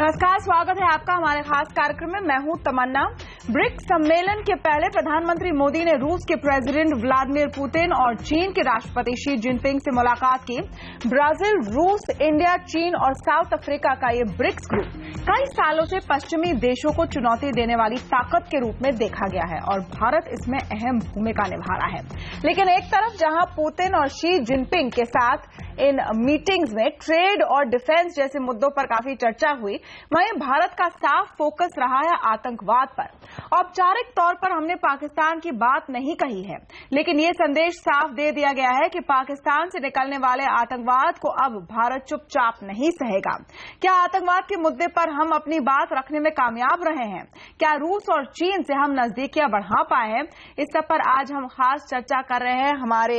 नमस्कार, स्वागत है आपका हमारे खास कार्यक्रम में। मैं हूं तमन्ना। ब्रिक्स सम्मेलन के पहले प्रधानमंत्री मोदी ने रूस के प्रेसिडेंट व्लादिमीर पुतिन और चीन के राष्ट्रपति शी जिनपिंग से मुलाकात की। ब्राजील, रूस, इंडिया, चीन और साउथ अफ्रीका का ये ब्रिक्स ग्रुप कई सालों से पश्चिमी देशों को चुनौती देने वाली ताकत के रूप में देखा गया है और भारत इसमें अहम भूमिका निभा रहा है। लेकिन एक तरफ जहां पुतिन और शी जिनपिंग के साथ इन मीटिंग्स में ट्रेड और डिफेंस जैसे मुद्दों पर काफी चर्चा हुई, वहीं भारत का साफ फोकस रहा है आतंकवाद पर। औपचारिक तौर पर हमने पाकिस्तान की बात नहीं कही है, लेकिन ये संदेश साफ दे दिया गया है कि पाकिस्तान से निकलने वाले आतंकवाद को अब भारत चुपचाप नहीं सहेगा। क्या आतंकवाद के मुद्दे पर हम अपनी बात रखने में कामयाब रहे हैं? क्या रूस और चीन से हम नजदीकियां बढ़ा पाए हैं? इस सब पर आज हम खास चर्चा कर रहे हैं हमारे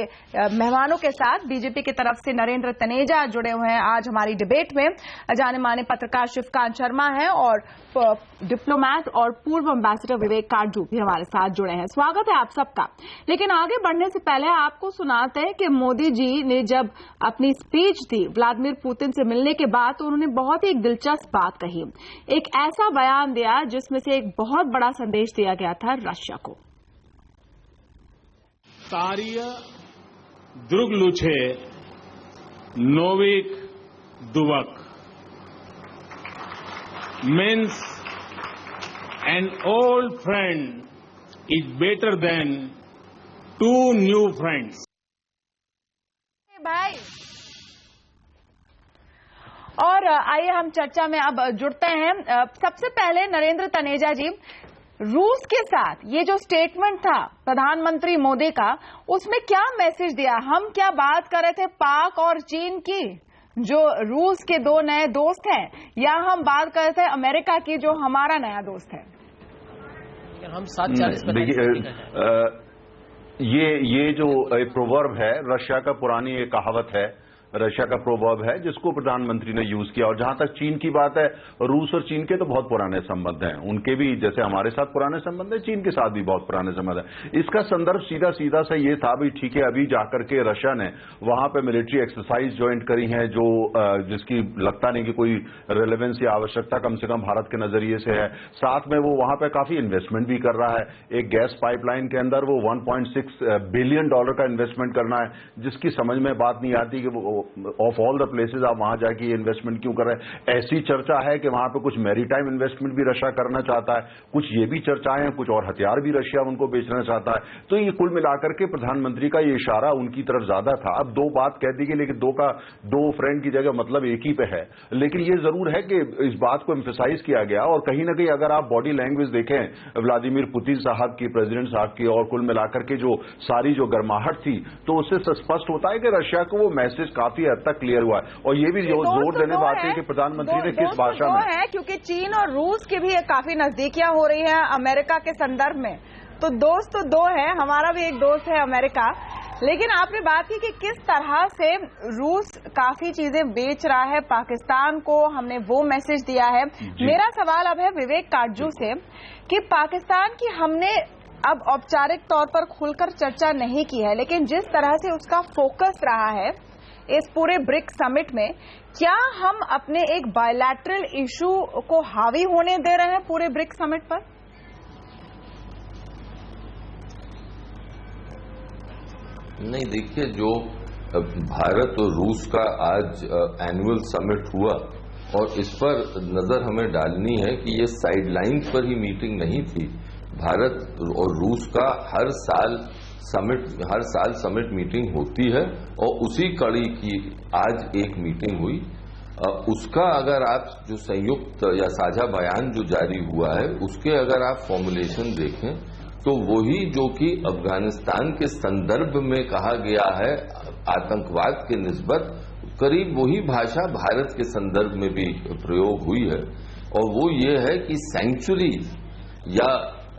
मेहमानों के साथ। बीजेपी की तरफ से नरेंद्र तनेजा जुड़े हुए हैं आज हमारी डिबेट में। जाने माने पत्रकार शिवकांत शर्मा हैं और डिप्लोमैट और पूर्व एम्बेसडर विवेक काटजू भी हमारे साथ जुड़े हैं। स्वागत है आप सबका। लेकिन आगे बढ़ने से पहले आपको सुनाते हैं कि मोदी जी ने जब अपनी स्पीच दी व्लादिमीर पुतिन से मिलने के बाद, तो उन्होंने बहुत ही एक दिलचस्प बात कही। एक ऐसा बयान दिया जिसमें से एक बहुत बड़ा संदेश दिया गया था रशिया को। द्रुगलुछे Novick दुवक means an old friend is better than two new friends. भाई, और आइए हम चर्चा में अब जुड़ते हैं। सबसे पहले नरेंद्र तनेजा जी, रूस के साथ ये जो स्टेटमेंट था प्रधानमंत्री मोदी का, उसमें क्या मैसेज दिया? हम क्या बात कर रहे थे पाक और चीन की जो रूस के दो नए दोस्त हैं, या हम बात कर रहे थे अमेरिका की जो हमारा नया दोस्त है? हम 740 ये जो प्रोवर्ब है, रशिया का पुरानी एक कहावत है, रशिया का प्रोवर्ब है जिसको प्रधानमंत्री ने यूज किया। और जहां तक चीन की बात है, रूस और चीन के तो बहुत पुराने संबंध हैं, उनके भी जैसे हमारे साथ पुराने संबंध है, चीन के साथ भी बहुत पुराने संबंध है। इसका संदर्भ सीधा सीधा से ये था भी, ठीक है, अभी जाकर के रशिया ने वहां पे मिलिट्री एक्सरसाइज ज्वाइंट करी है जो जिसकी लगता नहीं कि कोई रिलेवेंस या आवश्यकता कम से कम भारत के नजरिए से है। साथ में वो वहां पे काफी इन्वेस्टमेंट भी कर रहा है। एक गैस पाइपलाइन के अंदर वो $1.6 बिलियन का इन्वेस्टमेंट करना है, जिसकी समझ में बात नहीं आती कि वो ऑफ ऑल द प्लेसेस आप वहां जाके ये इन्वेस्टमेंट क्यों कर रहे हैं। ऐसी चर्चा है कि वहां पे कुछ मैरीटाइम इन्वेस्टमेंट भी रशिया करना चाहता है, कुछ ये भी चर्चाएं हैं, कुछ और हथियार भी रशिया उनको बेचना चाहता है। तो ये कुल मिलाकर के प्रधानमंत्री का ये इशारा उनकी तरफ ज्यादा था। अब दो बात कह दी गई, लेकिन दो फ्रेंड की जगह मतलब एक ही पे है। लेकिन ये जरूर है कि इस बात को एम्फेसाइज किया गया, और कहीं ना कहीं अगर आप बॉडी लैंग्वेज देखें व्लादिमीर पुतिन साहब की, प्रेसिडेंट साहब की, और कुल मिलाकर के जो सारी जो गर्माहट थी, तो उससे स्पष्ट होता है कि रशिया को वो मैसेज काफी हद तक क्लियर हुआ है। और ये भी जोर देने बात है कि प्रधानमंत्री ने किस भाषा में है, क्योंकि चीन और रूस की भी काफी नजदीकियां हो रही है अमेरिका के संदर्भ में। तो दोस्त तो दो है, हमारा भी एक दोस्त है अमेरिका। लेकिन आपने बात की कि किस तरह से रूस काफी चीजें बेच रहा है पाकिस्तान को, हमने वो मैसेज दिया है। मेरा सवाल अब है विवेक काटजू से कि पाकिस्तान की हमने अब औपचारिक तौर पर खुलकर चर्चा नहीं की है, लेकिन जिस तरह से उसका फोकस रहा है इस पूरे ब्रिक्स समिट में, क्या हम अपने एक बायलैटरल इशू को हावी होने दे रहे हैं पूरे ब्रिक्स समिट पर? नहीं, देखिए, जो भारत और रूस का आज एनुअल समिट हुआ, और इस पर नजर हमें डालनी है कि ये साइडलाइन पर ही मीटिंग नहीं थी। भारत और रूस का हर साल समिट मीटिंग होती है, और उसी कड़ी की आज एक मीटिंग हुई। उसका अगर आप जो संयुक्त या साझा बयान जो जारी हुआ है, उसके अगर आप फॉर्मुलेशन देखें, तो वही जो कि अफगानिस्तान के संदर्भ में कहा गया है आतंकवाद के निस्बत, करीब वही भाषा भारत के संदर्भ में भी प्रयोग हुई है। और वो ये है कि सैंक्चुरी या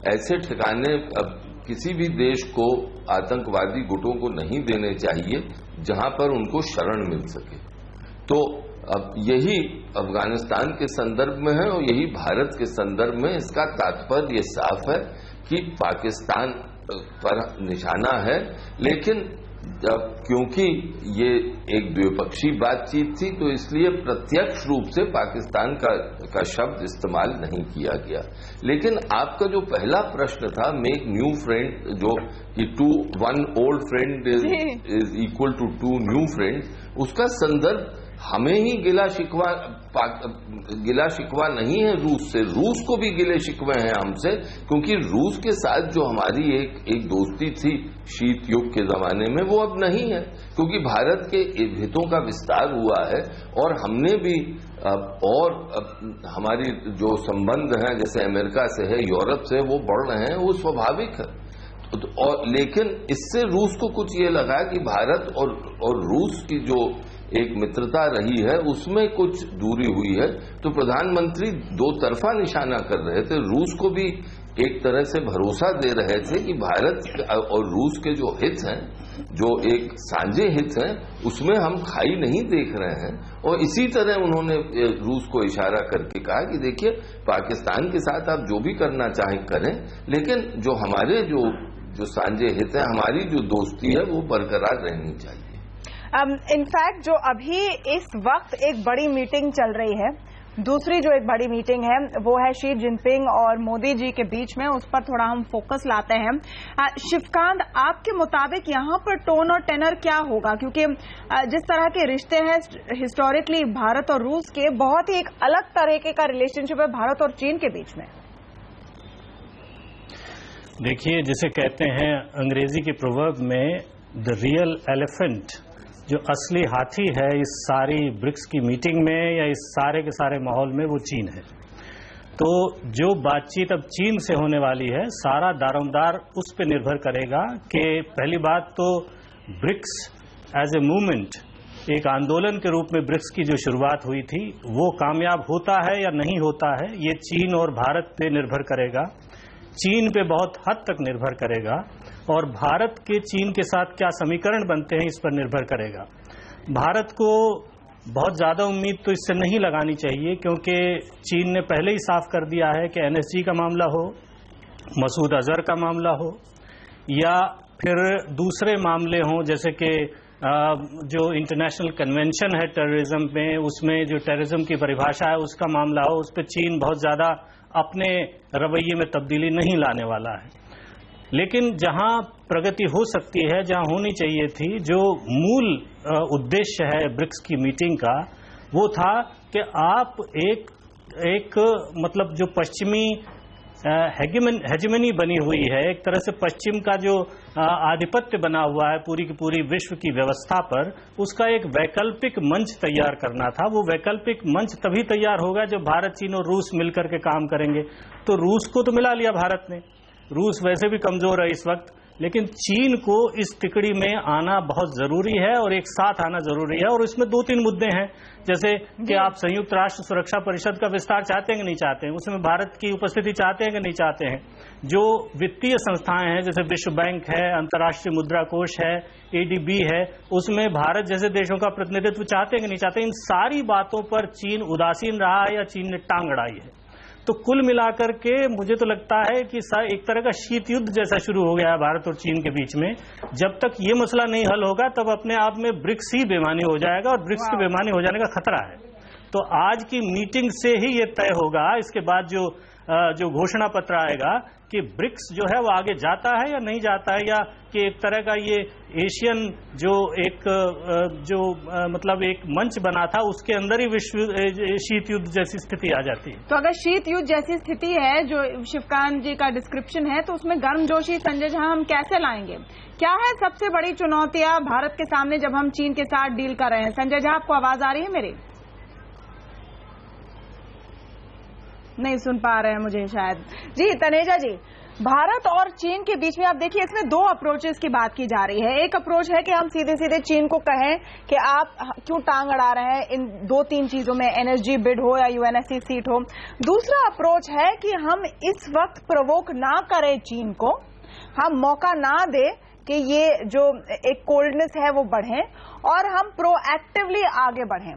ऐसे ठिकाने अब किसी भी देश को आतंकवादी गुटों को नहीं देने चाहिए जहां पर उनको शरण मिल सके। तो अब यही अफगानिस्तान के संदर्भ में है, और यही भारत के संदर्भ में। इसका तात्पर्य साफ है कि पाकिस्तान पर निशाना है, लेकिन क्योंकि ये एक द्विपक्षीय बातचीत थी तो इसलिए प्रत्यक्ष रूप से पाकिस्तान का शब्द इस्तेमाल नहीं किया गया। लेकिन आपका जो पहला प्रश्न था, मेक न्यू फ्रेंड, जो कि one old friend is equal to 2 new friend, उसका संदर्भ हमें ही गिला शिकवा नहीं है रूस से, रूस को भी गिले शिकवे हैं हमसे, क्योंकि रूस के साथ जो हमारी एक दोस्ती थी शीत युग के जमाने में, वो अब नहीं है, क्योंकि भारत के हितों का विस्तार हुआ है और हमने भी और हमारी जो संबंध हैं जैसे अमेरिका से है, यूरोप से, वो बढ़ रहे हैं, वो स्वाभाविक है। और लेकिन इससे रूस को कुछ ये लगा कि भारत और रूस की जो एक मित्रता रही है उसमें कुछ दूरी हुई है, तो प्रधानमंत्री दो तरफा निशाना कर रहे थे। रूस को भी एक तरह से भरोसा दे रहे थे कि भारत और रूस के जो हित हैं, जो एक साझे हित हैं, उसमें हम खाई नहीं देख रहे हैं। और इसी तरह उन्होंने रूस को इशारा करके कहा कि देखिए, पाकिस्तान के साथ आप जो भी करना चाहें करें, लेकिन जो हमारे जो साझे हित हैं, हमारी जो दोस्ती है, वो बरकरार रहनी चाहिए। इनफैक्ट जो अभी इस वक्त एक बड़ी मीटिंग चल रही है, दूसरी जो एक बड़ी मीटिंग है वो है शी जिनपिंग और मोदी जी के बीच में, उस पर थोड़ा हम फोकस लाते हैं। शिवकांत, आपके मुताबिक यहाँ पर टोन और टेनर क्या होगा, क्योंकि जिस तरह के रिश्ते हैं हिस्टोरिकली भारत और रूस के, बहुत ही एक अलग तरीके का रिलेशनशिप है भारत और चीन के बीच में। देखिए, जिसे कहते हैं अंग्रेजी के प्रोवर्ब में द रियल एलिफेंट, जो असली हाथी है इस सारी ब्रिक्स की मीटिंग में या इस सारे के सारे माहौल में, वो चीन है। तो जो बातचीत अब चीन से होने वाली है, सारा दारोमदार उस पर निर्भर करेगा कि पहली बात तो ब्रिक्स एज ए मूवमेंट, एक आंदोलन के रूप में ब्रिक्स की जो शुरुआत हुई थी, वो कामयाब होता है या नहीं होता है, ये चीन और भारत पे निर्भर करेगा। चीन पे बहुत हद तक निर्भर करेगा और भारत के चीन के साथ क्या समीकरण बनते हैं इस पर निर्भर करेगा। भारत को बहुत ज्यादा उम्मीद तो इससे नहीं लगानी चाहिए, क्योंकि चीन ने पहले ही साफ कर दिया है कि एनएसजी का मामला हो, मसूद अजहर का मामला हो, या फिर दूसरे मामले हों, जैसे कि जो इंटरनेशनल कन्वेंशन है टेररिज्म में, उसमें जो टेररिज्म की परिभाषा है उसका मामला हो, उस पर चीन बहुत ज्यादा अपने रवैये में तब्दीली नहीं लाने वाला है। लेकिन जहां प्रगति हो सकती है, जहां होनी चाहिए थी, जो मूल उद्देश्य है ब्रिक्स की मीटिंग का, वो था कि आप एक मतलब जो पश्चिमी हेजेमनी बनी हुई है, एक तरह से पश्चिम का जो आधिपत्य बना हुआ है पूरी की पूरी विश्व की व्यवस्था पर, उसका एक वैकल्पिक मंच तैयार करना था। वो वैकल्पिक मंच तभी तैयार होगा जब भारत, चीन और रूस मिलकर के काम करेंगे। तो रूस को तो मिला लिया भारत ने, रूस वैसे भी कमजोर है इस वक्त, लेकिन चीन को इस तिकड़ी में आना बहुत जरूरी है और एक साथ आना जरूरी है। और इसमें 2-3 मुद्दे हैं, जैसे कि आप संयुक्त राष्ट्र सुरक्षा परिषद का विस्तार चाहते हैं कि नहीं चाहते हैं, उसमें भारत की उपस्थिति चाहते हैं कि नहीं चाहते हैं, जो वित्तीय संस्थाएं हैं जैसे विश्व बैंक है, अंतर्राष्ट्रीय मुद्रा कोष है, एडीबी है, उसमें भारत जैसे देशों का प्रतिनिधित्व चाहते हैं कि नहीं चाहते। इन सारी बातों पर चीन उदासीन रहा है या चीन ने टांग अड़ाई है। तो कुल मिलाकर के मुझे तो लगता है कि एक तरह का शीत युद्ध जैसा शुरू हो गया है भारत और चीन के बीच में। जब तक ये मसला नहीं हल होगा, तब अपने आप में ब्रिक्स ही बेमानी हो जाएगा और ब्रिक्स के बेमानी हो जाने का खतरा है। तो आज की मीटिंग से ही ये तय होगा, इसके बाद जो घोषणा पत्र आएगा कि ब्रिक्स जो है वो आगे जाता है या नहीं जाता है, या कि एक तरह का ये एशियन मतलब एक मंच बना था, उसके अंदर ही विश्व शीत युद्ध जैसी स्थिति आ जाती है। तो अगर शीत युद्ध जैसी स्थिति है जो शिवकांत जी का डिस्क्रिप्शन है, तो उसमें गर्मजोशी संजय झा हम कैसे लाएंगे? क्या है सबसे बड़ी चुनौतियां भारत के सामने जब हम चीन के साथ डील कर रहे हैं? संजय झा, आपको आवाज आ रही है मेरी? नहीं सुन पा रहे हैं मुझे शायद। जी तनेजा जी, भारत और चीन के बीच में आप देखिए, इसमें 2 अप्रोचेस की बात की जा रही है। एक अप्रोच है कि हम सीधे सीधे चीन को कहें कि आप क्यों टांग अड़ा रहे हैं इन 2-3 चीजों में, एनएसजी बिड हो या यूएनएससी सीट हो। दूसरा अप्रोच है कि हम इस वक्त प्रोवोक ना करें चीन को, हम मौका ना दे कि ये जो एक कोल्डनेस है वो बढ़े और हम प्रोएक्टिवली आगे बढ़ें।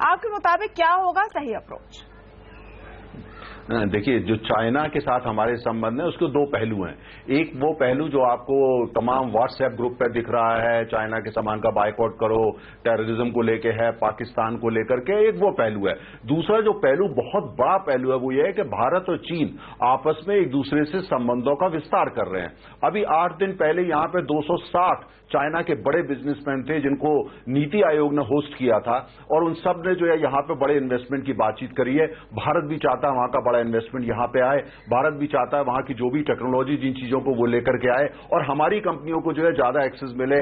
आपके मुताबिक क्या होगा सही अप्रोच? देखिए, जो चाइना के साथ हमारे संबंध है उसके दो पहलू हैं। एक वो पहलू जो आपको तमाम व्हाट्सएप ग्रुप पे दिख रहा है, चाइना के सामान का बायकॉट करो, टेररिज्म को लेके है, पाकिस्तान को लेकर के, एक वो पहलू है। दूसरा जो पहलू बहुत बड़ा पहलू है वो ये है कि भारत और चीन आपस में एक दूसरे से संबंधों का विस्तार कर रहे हैं। अभी 8 दिन पहले यहां पे 260 चाइना के बड़े बिजनेसमैन थे जिनको नीति आयोग ने होस्ट किया था, और उन सब ने जो है यहां पे बड़े इन्वेस्टमेंट की बातचीत करी है। भारत भी चाहता है वहां का बड़ा इन्वेस्टमेंट यहां पे आए, भारत भी चाहता है वहां की जो भी टेक्नोलॉजी, जिन चीजों को वो लेकर के आए और हमारी कंपनियों को जो है ज्यादा एक्सेस मिले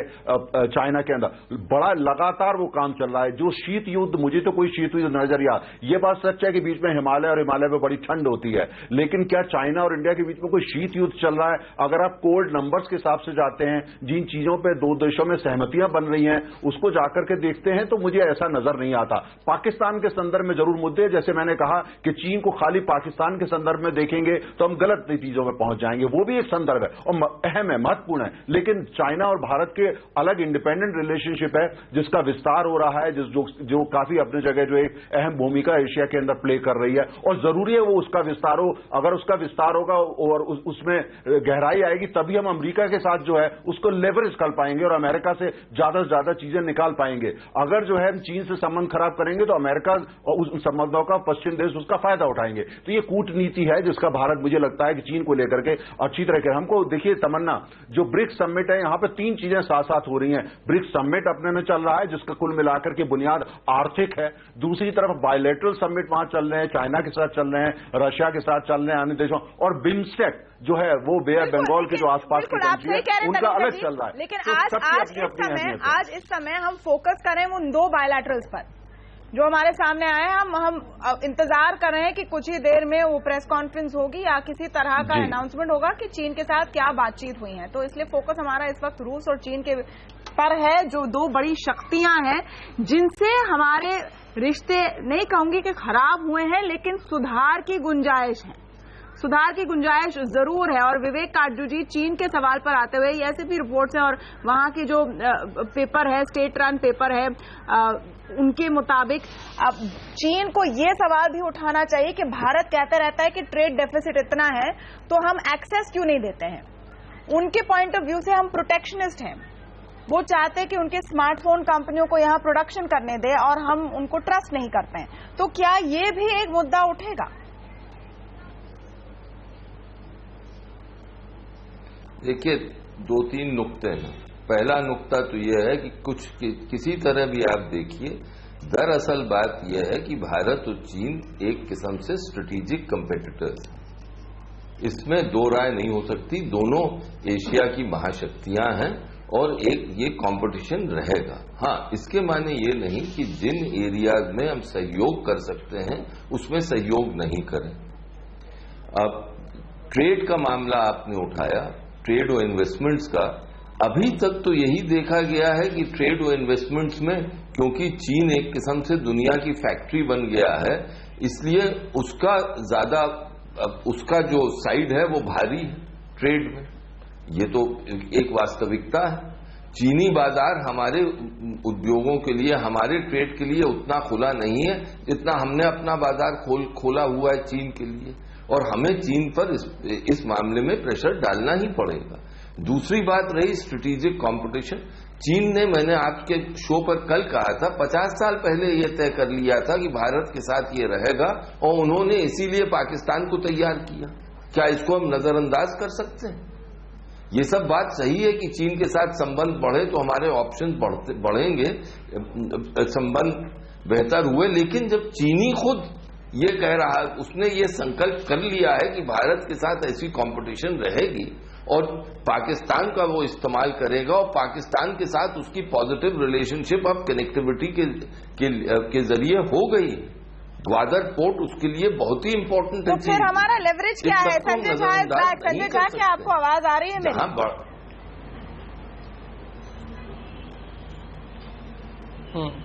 चाइना के अंदर। बड़ा लगातार वो काम चल रहा है। जो शीत युद्ध, मुझे तो कोई शीत युद्ध नजर या, ये बात सच है कि बीच में हिमालय और हिमालय में बड़ी ठंड होती है, लेकिन क्या चाइना और इंडिया के बीच में कोई शीत युद्ध चल रहा है? अगर आप कोल्ड नंबर्स के हिसाब से जाते हैं, जिन चीजों पर दो देशों में सहमतियां बन रही हैं, उसको जाकर के देखते हैं तो मुझे ऐसा नजर नहीं आता। पाकिस्तान के संदर्भ में जरूर मुद्दे, जैसे मैंने कहा कि चीन को खाली पाकिस्तान के संदर्भ में देखेंगे तो हम गलत नतीजों में पहुंच जाएंगे, वो भी एक संदर्भ है और अहम है, महत्वपूर्ण है। लेकिन चाइना और भारत के अलग इंडिपेंडेंट रिलेशनशिप है जिसका विस्तार हो रहा है, जो काफी अपनी जगह जो एक अहम भूमिका एशिया के अंदर प्ले कर रही है, और जरूरी है वो उसका विस्तार हो। अगर उसका विस्तार होगा और उसमें गहराई आएगी तभी हम अमेरिका के साथ जो है उसको लेवरेज कर पाएंगे और अमेरिका से ज्यादा चीजें निकाल पाएंगे। अगर जो है चीन से संबंध खराब करेंगे तो अमेरिका और उस संबंधों का पश्चिम देश उसका फायदा उठाएंगे। तो ये कूटनीति है जिसका भारत, मुझे लगता है कि चीन को लेकर के अच्छी तरह के, हमको देखिए तमन्ना, जो ब्रिक्स समिट है यहां पे 3 चीजें साथ साथ हो रही हैं। ब्रिक्स समिट अपने में चल रहा है जिसका कुल मिलाकर के बुनियाद आर्थिक है, दूसरी तरफ बायलैटरल समिट वहां चल रहे हैं, चाइना के साथ चल रहे हैं, रशिया के साथ चल रहे हैं, अन्य देशों, और बिम्स्टेक जो है वो बे ऑफ बंगाल के जो आसपास की कंट्री है उनका अलग चल रहा है। लेकिन आज इस समय हम फोकस करें उन 2 बायलैटरल्स पर जो हमारे सामने आए हैं। हम इंतजार कर रहे हैं कि कुछ ही देर में वो प्रेस कॉन्फ्रेंस होगी या किसी तरह का अनाउंसमेंट होगा कि चीन के साथ क्या बातचीत हुई है। तो इसलिए फोकस हमारा इस वक्त रूस और चीन के पर है, जो 2 बड़ी शक्तियां हैं जिनसे हमारे रिश्ते नहीं कहूंगी कि खराब हुए हैं, लेकिन सुधार की गुंजाइश है, सुधार की गुंजाइश जरूर है। और विवेक काटजू जी, चीन के सवाल पर आते हुए, ऐसे भी रिपोर्ट्स हैं और वहां की जो पेपर है, स्टेट रन पेपर है, उनके मुताबिक चीन को ये सवाल भी उठाना चाहिए कि भारत कहता रहता है कि ट्रेड डेफिसिट इतना है तो हम एक्सेस क्यों नहीं देते हैं। उनके पॉइंट ऑफ व्यू से हम प्रोटेक्शनिस्ट हैं, वो चाहते हैं कि उनके स्मार्टफोन कंपनियों को यहां प्रोडक्शन करने दे और हम उनको ट्रस्ट नहीं करते हैं। तो क्या ये भी एक मुद्दा उठेगा? देखिए, 2-3 नुक्ते हैं। पहला नुक्ता तो यह है कि किसी तरह भी आप देखिए, दरअसल बात यह है कि भारत और चीन एक किस्म से स्ट्रेटेजिक कंपेटिटर्स हैं। इसमें 2 राय नहीं हो सकती। दोनों एशिया की महाशक्तियां हैं और ये कंपटीशन रहेगा। हाँ, इसके माने ये नहीं कि जिन एरियाज में हम सहयोग कर सकते हैं उसमें सहयोग नहीं करें। अब ट्रेड का मामला आपने उठाया, ट्रेड और इन्वेस्टमेंट्स का। अभी तक तो यही देखा गया है कि ट्रेड और इन्वेस्टमेंट्स में, क्योंकि चीन एक किस्म से दुनिया की फैक्ट्री बन गया है, इसलिए उसका जो साइड है वो भारी है ट्रेड में। ये तो एक वास्तविकता है। चीनी बाजार हमारे उद्योगों के लिए, हमारे ट्रेड के लिए उतना खुला नहीं है जितना हमने अपना बाजार खोला हुआ है चीन के लिए, और हमें चीन पर इस मामले में प्रेशर डालना ही पड़ेगा। दूसरी बात रही स्ट्रेटेजिक कंपटीशन। चीन ने, मैंने आपके शो पर कल कहा था, 50 साल पहले यह तय कर लिया था कि भारत के साथ ये रहेगा, और उन्होंने इसीलिए पाकिस्तान को तैयार किया। क्या इसको हम नजरअंदाज कर सकते हैं? ये सब बात सही है कि चीन के साथ संबंध बढ़े तो हमारे ऑप्शन बढ़ेंगे, संबंध बेहतर हुए, लेकिन जब चीनी खुद ये कह रहा, उसने ये संकल्प कर लिया है कि भारत के साथ ऐसी कंपटीशन रहेगी और पाकिस्तान का वो इस्तेमाल करेगा, और पाकिस्तान के साथ उसकी पॉजिटिव रिलेशनशिप अब कनेक्टिविटी के जरिए हो गई। ग्वादर पोर्ट उसके लिए बहुत ही इंपॉर्टेंट है। तो फिर हमारा लेवरेज क्या है? संजय झा, क्या आपको आवाज आ रही है मेरी?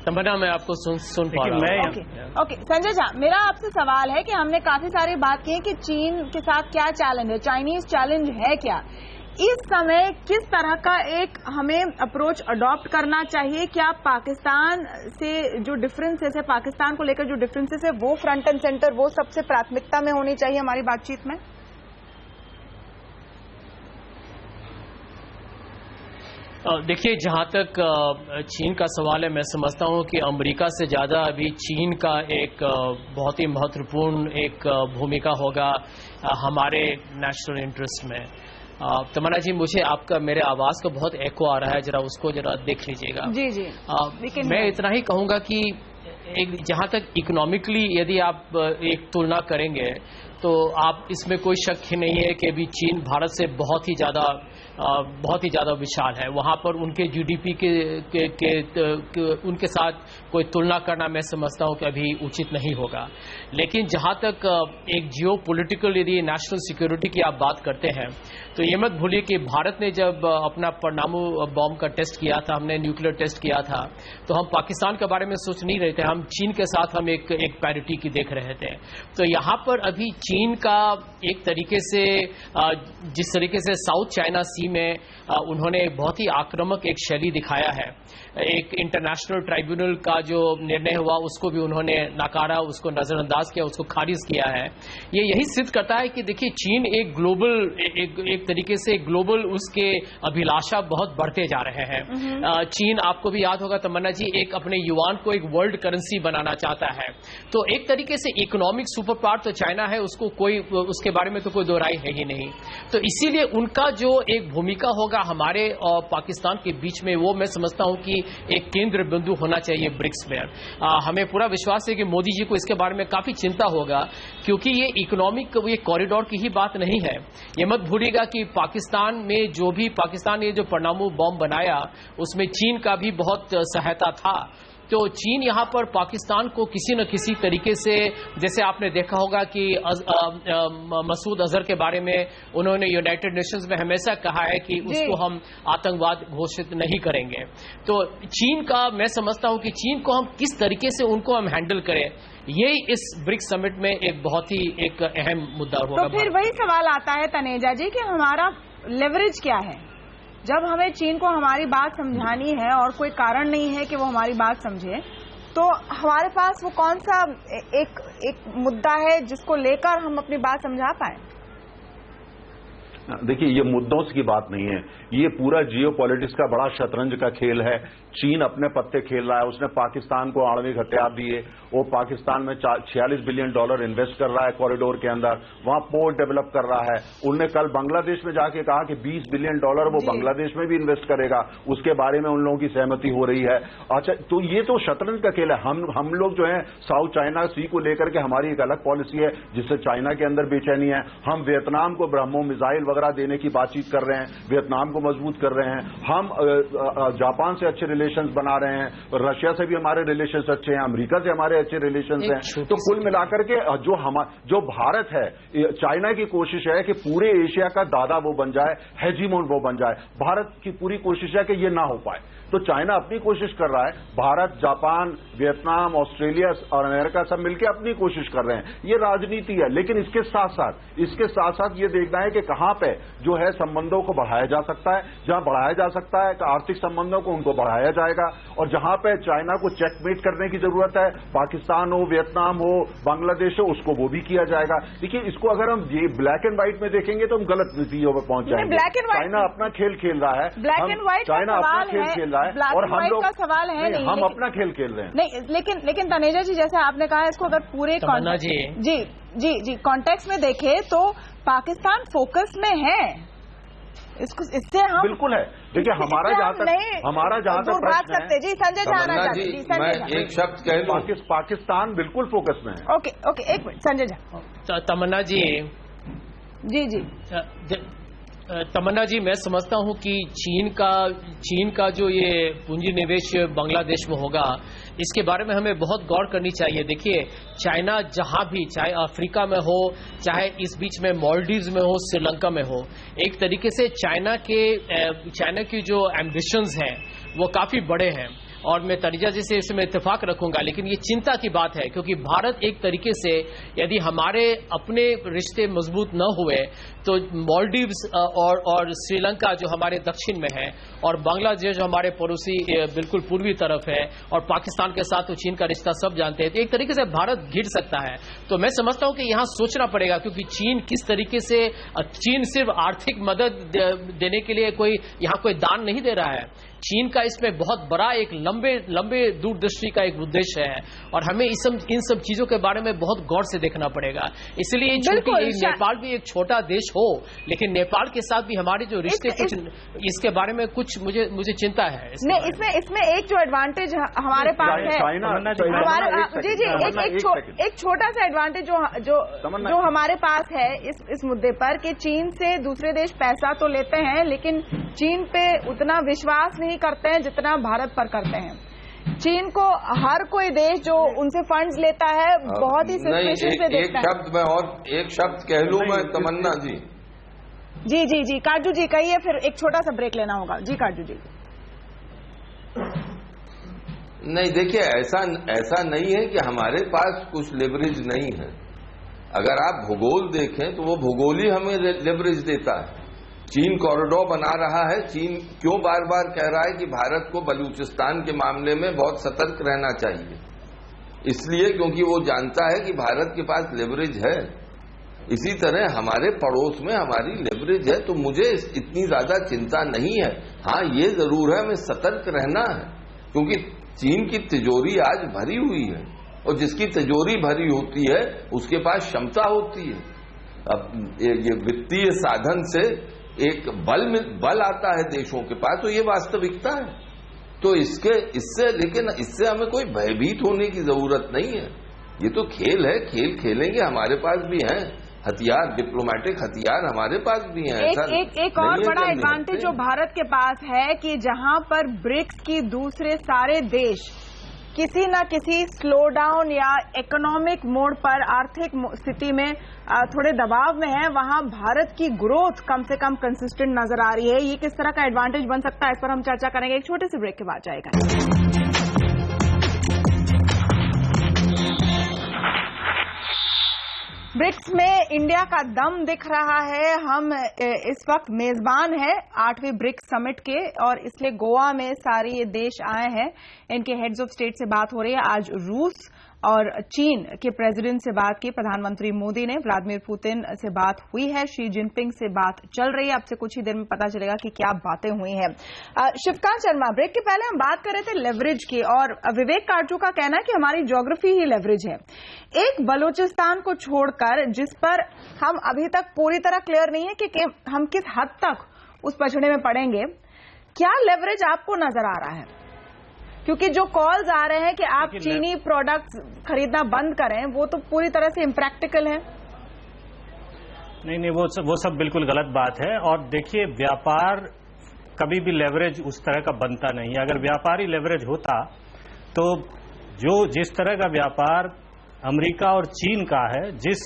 तमन्ना, मैं आपको सुन पा रहा हूं। ओके संजय झा, मेरा आपसे सवाल है कि हमने काफी सारी बात की है कि चीन के साथ क्या चैलेंज है, चाइनीज चैलेंज है क्या। इस समय किस तरह का एक हमें अप्रोच अडॉप्ट करना चाहिए? क्या पाकिस्तान से जो डिफरेंसेस है, पाकिस्तान को लेकर जो डिफरेंसेस है, वो फ्रंट एंड सेंटर, वो सबसे प्राथमिकता में होनी चाहिए हमारी बातचीत में? देखिए, जहां तक चीन का सवाल है, मैं समझता हूं कि अमेरिका से ज्यादा अभी चीन का एक बहुत ही महत्वपूर्ण एक भूमिका होगा हमारे नेशनल इंटरेस्ट में। तमन्ना जी, मुझे आपका मेरे आवाज का बहुत एको आ रहा है, जरा उसको जरा देख लीजिएगा। जी जी। मैं इतना ही कहूंगा कि एक जहां तक इकोनॉमिकली यदि आप एक तुलना करेंगे तो आप इसमें कोई शक ही नहीं है कि अभी चीन भारत से बहुत ही ज्यादा विशाल है। वहां पर उनके जीडीपी के उनके साथ कोई तुलना करना मैं समझता हूं कि अभी उचित नहीं होगा। लेकिन जहां तक एक जियो पॉलिटिकल यदि नेशनल सिक्योरिटी की आप बात करते हैं तो ये मत भूलिए कि भारत ने जब अपना परमाणु बॉम्ब का टेस्ट किया था, हमने न्यूक्लियर टेस्ट किया था, तो हम पाकिस्तान के बारे में सोच नहीं रहे थे, हम चीन के साथ हम एक पैरिटी की देख रहे थे। तो यहां पर अभी चीन का एक तरीके से जिस तरीके से साउथ चाइना सी में उन्होंने बहुत ही आक्रामक एक शैली दिखाया है, एक इंटरनेशनल ट्राइब्यूनल का जो निर्णय हुआ उसको भी उन्होंने नकारा, उसको नजरअंदाज किया, उसको खारिज किया है। ये यही सिद्ध करता है कि देखिए चीन एक ग्लोबल एक तरीके से ग्लोबल उसके अभिलाषा बहुत बढ़ते जा रहे हैं। चीन, आपको भी याद होगा तमन्ना जी, एक अपने युआन को एक वर्ल्ड करेंसी बनाना चाहता है। तो एक तरीके से इकोनॉमिक सुपर पावर तो चाइना है, उसको कोई उसके बारे में तो कोई दो राय है ही नहीं। तो इसीलिए उनका जो एक भूमिका होगा हमारे और पाकिस्तान के बीच में, वो मैं समझता हूं कि एक केंद्र बिंदु होना चाहिए ब्रिक्स में। हमें पूरा विश्वास है कि मोदी जी को इसके बारे में काफी चिंता होगा, क्योंकि ये इकोनॉमिक ये कॉरिडोर की ही बात नहीं है। ये मत भूलिएगा कि पाकिस्तान में पाकिस्तान ने जो परमाणु बॉम्ब बनाया उसमें चीन का भी बहुत सहायता था। तो चीन यहां पर पाकिस्तान को किसी न किसी तरीके से, जैसे आपने देखा होगा कि मसूद अजहर के बारे में उन्होंने यूनाइटेड नेशंस में हमेशा कहा है कि उसको हम आतंकवाद घोषित नहीं करेंगे। तो चीन का मैं समझता हूं कि चीन को हम किस तरीके से उनको हम हैंडल करें, यही इस ब्रिक्स समिट में एक बहुत ही एक अहम मुद्दा होगा। तो फिर वही सवाल आता है तनेजा जी कि हमारा लेवरेज क्या है? जब हमें चीन को हमारी बात समझानी है और कोई कारण नहीं है कि वो हमारी बात समझे, तो हमारे पास वो कौन सा एक मुद्दा है जिसको लेकर हम अपनी बात समझा पाए? देखिए, ये मुद्दों की बात नहीं है, ये पूरा जियो पॉलिटिक्स का बड़ा शतरंज का खेल है। चीन अपने पत्ते खेल रहा है, उसने पाकिस्तान को आणविक हथियार दिए, वो पाकिस्तान में $46 बिलियन इन्वेस्ट कर रहा है कॉरिडोर के अंदर, वहां पोर्ट डेवलप कर रहा है। उनने कल बांग्लादेश में जाके कहा कि $20 बिलियन वो बांग्लादेश में भी इन्वेस्ट करेगा, उसके बारे में उन लोगों की सहमति हो रही है। अच्छा, तो ये तो शतरंज का खेल है। हम लोग जो है साउथ चाइना सी को लेकर के हमारी एक अलग पॉलिसी है जिससे चाइना के अंदर बेचैनी है। हम वियतनाम को ब्रह्मो मिसाइल वगैरह देने की बातचीत कर रहे हैं, वियतनाम को मजबूत कर रहे हैं। हम जापान से अच्छे रिलेशंस बना रहे हैं, रशिया से भी हमारे रिलेशंस अच्छे हैं, अमेरिका से हमारे अच्छे रिलेशंस हैं। तो कुल मिलाकर के जो भारत है, चाइना की कोशिश है कि पूरे एशिया का दादा वो बन जाए, हेजीमोन वो बन जाए। भारत की पूरी कोशिश है कि ये ना हो पाए। तो चाइना अपनी कोशिश कर रहा है, भारत, जापान, वियतनाम, ऑस्ट्रेलिया और अमेरिका सब मिलकर अपनी कोशिश कर रहे हैं। ये राजनीति है, लेकिन इसके साथ साथ ये देखना है कि कहां पे जो है संबंधों को बढ़ाया जा सकता है। जहां बढ़ाया जा सकता है आर्थिक संबंधों को, उनको बढ़ाया जाएगा। और जहां पे चाइना को चेकमेट करने की जरूरत है, पाकिस्तान हो, वियतनाम हो, बांग्लादेश हो, उसको वो भी किया जाएगा। देखिए, इसको अगर हम ये ब्लैक एंड व्हाइट में देखेंगे तो हम गलत नतीजों पर पहुंच जाएंगे। चाइना अपना खेल खेल रहा है, ब्लैक एंड व्हाइट चाइना अपना खेल खेल रहा है और हम लोग का सवाल है नहीं, हम अपना खेल खेल रहे हैं। नहीं, लेकिन तनेजा जी, जैसे आपने कहा, इसको अगर पूरे जी कॉन्टेक्स्ट में देखें तो पाकिस्तान फोकस में है। इससे हम बिल्कुल है। देखिए, हमारा जहां तक प्रश्न है जी, संजय झा, मैं एक शब्द कह लूं, पाकिस्तान बिल्कुल फोकस में है। ओके, एक मिनट संजय झा। तमन्ना जी, जी तमन्ना जी, मैं समझता हूं कि चीन का जो ये पूंजी निवेश बांग्लादेश में होगा, इसके बारे में हमें बहुत गौर करनी चाहिए। देखिए, चाइना जहां भी, चाहे अफ्रीका में हो, चाहे इस बीच में मालदीव्स में हो, श्रीलंका में हो, एक तरीके से चाइना की जो एम्बिशंस हैं वो काफी बड़े हैं। और मैं तनुजा जी से इसमें इत्तेफाक रखूंगा, लेकिन ये चिंता की बात है क्योंकि भारत एक तरीके से यदि हमारे अपने रिश्ते मजबूत न हुए तो मालदीव्स और श्रीलंका जो हमारे दक्षिण में है और बांग्लादेश जो हमारे पड़ोसी बिल्कुल पूर्वी तरफ है और पाकिस्तान के साथ तो चीन का रिश्ता सब जानते हैं, तो एक तरीके से भारत गिर सकता है। तो मैं समझता हूं कि यहां सोचना पड़ेगा क्योंकि चीन किस तरीके से, चीन सिर्फ आर्थिक मदद देने के लिए यहां कोई दान नहीं दे रहा है। चीन का इसमें बहुत बड़ा एक लंबे दूरदृष्टि का एक उद्देश्य है और हमें इन सब चीजों के बारे में बहुत गौर से देखना पड़ेगा। इसलिए नेपाल भी एक छोटा देश हो, लेकिन नेपाल के साथ भी हमारे जो रिश्ते कुछ इसके बारे में कुछ मुझे चिंता है। इसमें एक जो एडवांटेज हमारे पास है, एक छोटा सा एडवांटेज जो हमारे पास है इस मुद्दे पर कि चीन से दूसरे देश पैसा तो लेते हैं लेकिन चीन पे उतना विश्वास नहीं करते हैं जितना भारत पर करते हैं। चीन को हर कोई देश जो उनसे फंड्स लेता है बहुत ही सस्पेशन से देखता है। एक शब्द कह लूं मैं तमन्ना जी। जी काजू जी कहिए, फिर एक छोटा सा ब्रेक लेना होगा। जी काजू जी। नहीं देखिए, ऐसा नहीं है कि हमारे पास कुछ लेवरेज नहीं है। अगर आप भूगोल देखें तो वो भूगोल ही हमें लेवरेज देता है। चीन कॉरिडोर बना रहा है। चीन क्यों बार बार कह रहा है कि भारत को बलूचिस्तान के मामले में बहुत सतर्क रहना चाहिए? इसलिए क्योंकि वो जानता है कि भारत के पास लेवरेज है। इसी तरह हमारे पड़ोस में हमारी लेवरेज है, तो मुझे इतनी ज्यादा चिंता नहीं है। हाँ, ये जरूर है हमें सतर्क रहना है क्योंकि चीन की तिजोरी आज भरी हुई है और जिसकी तिजोरी भरी होती है उसके पास क्षमता होती है। अब ये वित्तीय साधन से एक बल आता है देशों के पास, तो ये वास्तविकता है। तो इससे हमें कोई भयभीत होने की जरूरत नहीं है। ये तो खेल है, खेल खेलेंगे। हमारे पास भी हैं हथियार, डिप्लोमेटिक हथियार हमारे पास भी हैं। एक और बड़ा एडवांटेज जो भारत के पास है कि जहां पर ब्रिक्स की दूसरे सारे देश किसी न किसी स्लो डाउन या इकोनॉमिक मोड पर आर्थिक स्थिति में थोड़े दबाव में है, वहां भारत की ग्रोथ कम से कम कंसिस्टेंट नजर आ रही है। ये किस तरह का एडवांटेज बन सकता है, इस पर हम चर्चा करेंगे। एक छोटे से ब्रेक के बाद जाएगा। ब्रिक्स में इंडिया का दम दिख रहा है। हम इस वक्त मेजबान हैं 8वें ब्रिक्स समिट के और इसलिए गोवा में सारे ये देश आए हैं। इनके हेड्स ऑफ स्टेट से बात हो रही है। आज रूस और चीन के प्रेसिडेंट से बात की प्रधानमंत्री मोदी ने। व्लादिमीर पुतिन से बात हुई है, शी जिनपिंग से बात चल रही है। अब से कुछ ही देर में पता चलेगा कि क्या बातें हुई हैं। शिवकांत शर्मा, ब्रेक के पहले हम बात कर रहे थे लेवरेज की और विवेक काटजू का कहना है कि हमारी ज्योग्राफी ही लेवरेज है। एक बलूचिस्तान को छोड़कर जिस पर हम अभी तक पूरी तरह क्लियर नहीं है कि हम किस हद तक उस पछड़े में पड़ेंगे, क्या लेवरेज आपको नजर आ रहा है? क्योंकि जो कॉल्स आ रहे हैं कि आप चीनी प्रोडक्ट्स खरीदना बंद करें, वो तो पूरी तरह से इम्प्रैक्टिकल है। नहीं, वो सब बिल्कुल गलत बात है। और देखिए, व्यापार कभी भी लेवरेज उस तरह का बनता नहीं है। अगर व्यापारी लेवरेज होता तो जिस तरह का व्यापार अमेरिका और चीन का है, जिस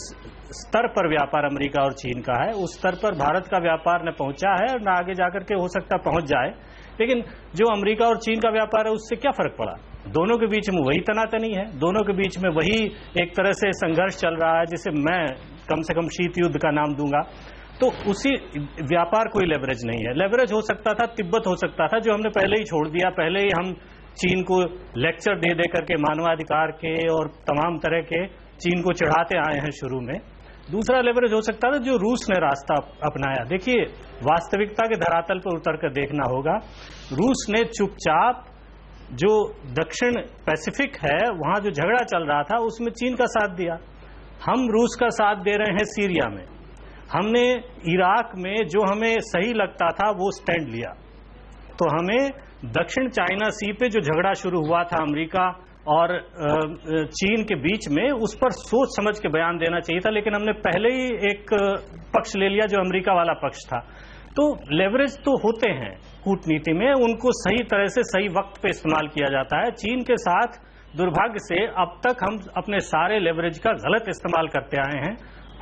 स्तर पर व्यापार अमेरिका और चीन का है, उस स्तर पर भारत का व्यापार न पहुंचा है और न आगे जाकर के हो सकता पहुंच जाए। लेकिन जो अमेरिका और चीन का व्यापार है उससे क्या फर्क पड़ा? दोनों के बीच में वही तनातनी है, दोनों के बीच में वही एक तरह से संघर्ष चल रहा है, जिसे मैं कम से कम शीत युद्ध का नाम दूंगा। तो उसी व्यापार कोई लेवरेज नहीं है। लेवरेज हो सकता था, तिब्बत हो सकता था, जो हमने पहले ही छोड़ दिया। पहले ही हम चीन को लेक्चर दे दे करके मानवाधिकार के और तमाम तरह के चीन को चढ़ाते आए हैं शुरू में। दूसरा लेवरेज हो सकता था जो रूस ने रास्ता अपनाया। देखिए, वास्तविकता के धरातल पर उतर कर देखना होगा। रूस ने चुपचाप जो दक्षिण पैसिफिक है वहां जो झगड़ा चल रहा था उसमें चीन का साथ दिया। हम रूस का साथ दे रहे हैं सीरिया में। हमने इराक में जो हमें सही लगता था वो स्टैंड लिया। तो हमें दक्षिण चाइना सी पे जो झगड़ा शुरू हुआ था अमेरिका और चीन के बीच में, उस पर सोच समझ के बयान देना चाहिए था, लेकिन हमने पहले ही एक पक्ष ले लिया जो अमेरिका वाला पक्ष था। तो लेवरेज तो होते हैं कूटनीति में, उनको सही तरह से सही वक्त पे इस्तेमाल किया जाता है। चीन के साथ दुर्भाग्य से अब तक हम अपने सारे लेवरेज का गलत इस्तेमाल करते आए हैं।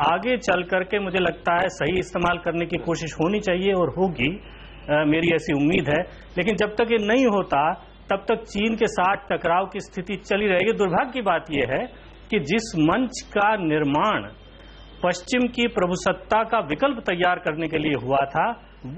आगे चल करके मुझे लगता है सही इस्तेमाल करने की कोशिश होनी चाहिए और होगी, मेरी ऐसी उम्मीद है। लेकिन जब तक ये नहीं होता तब तक चीन के साथ टकराव की स्थिति चली रहेगी। दुर्भाग्य की बात यह है कि जिस मंच का निर्माण पश्चिम की प्रभुसत्ता का विकल्प तैयार करने के लिए हुआ था,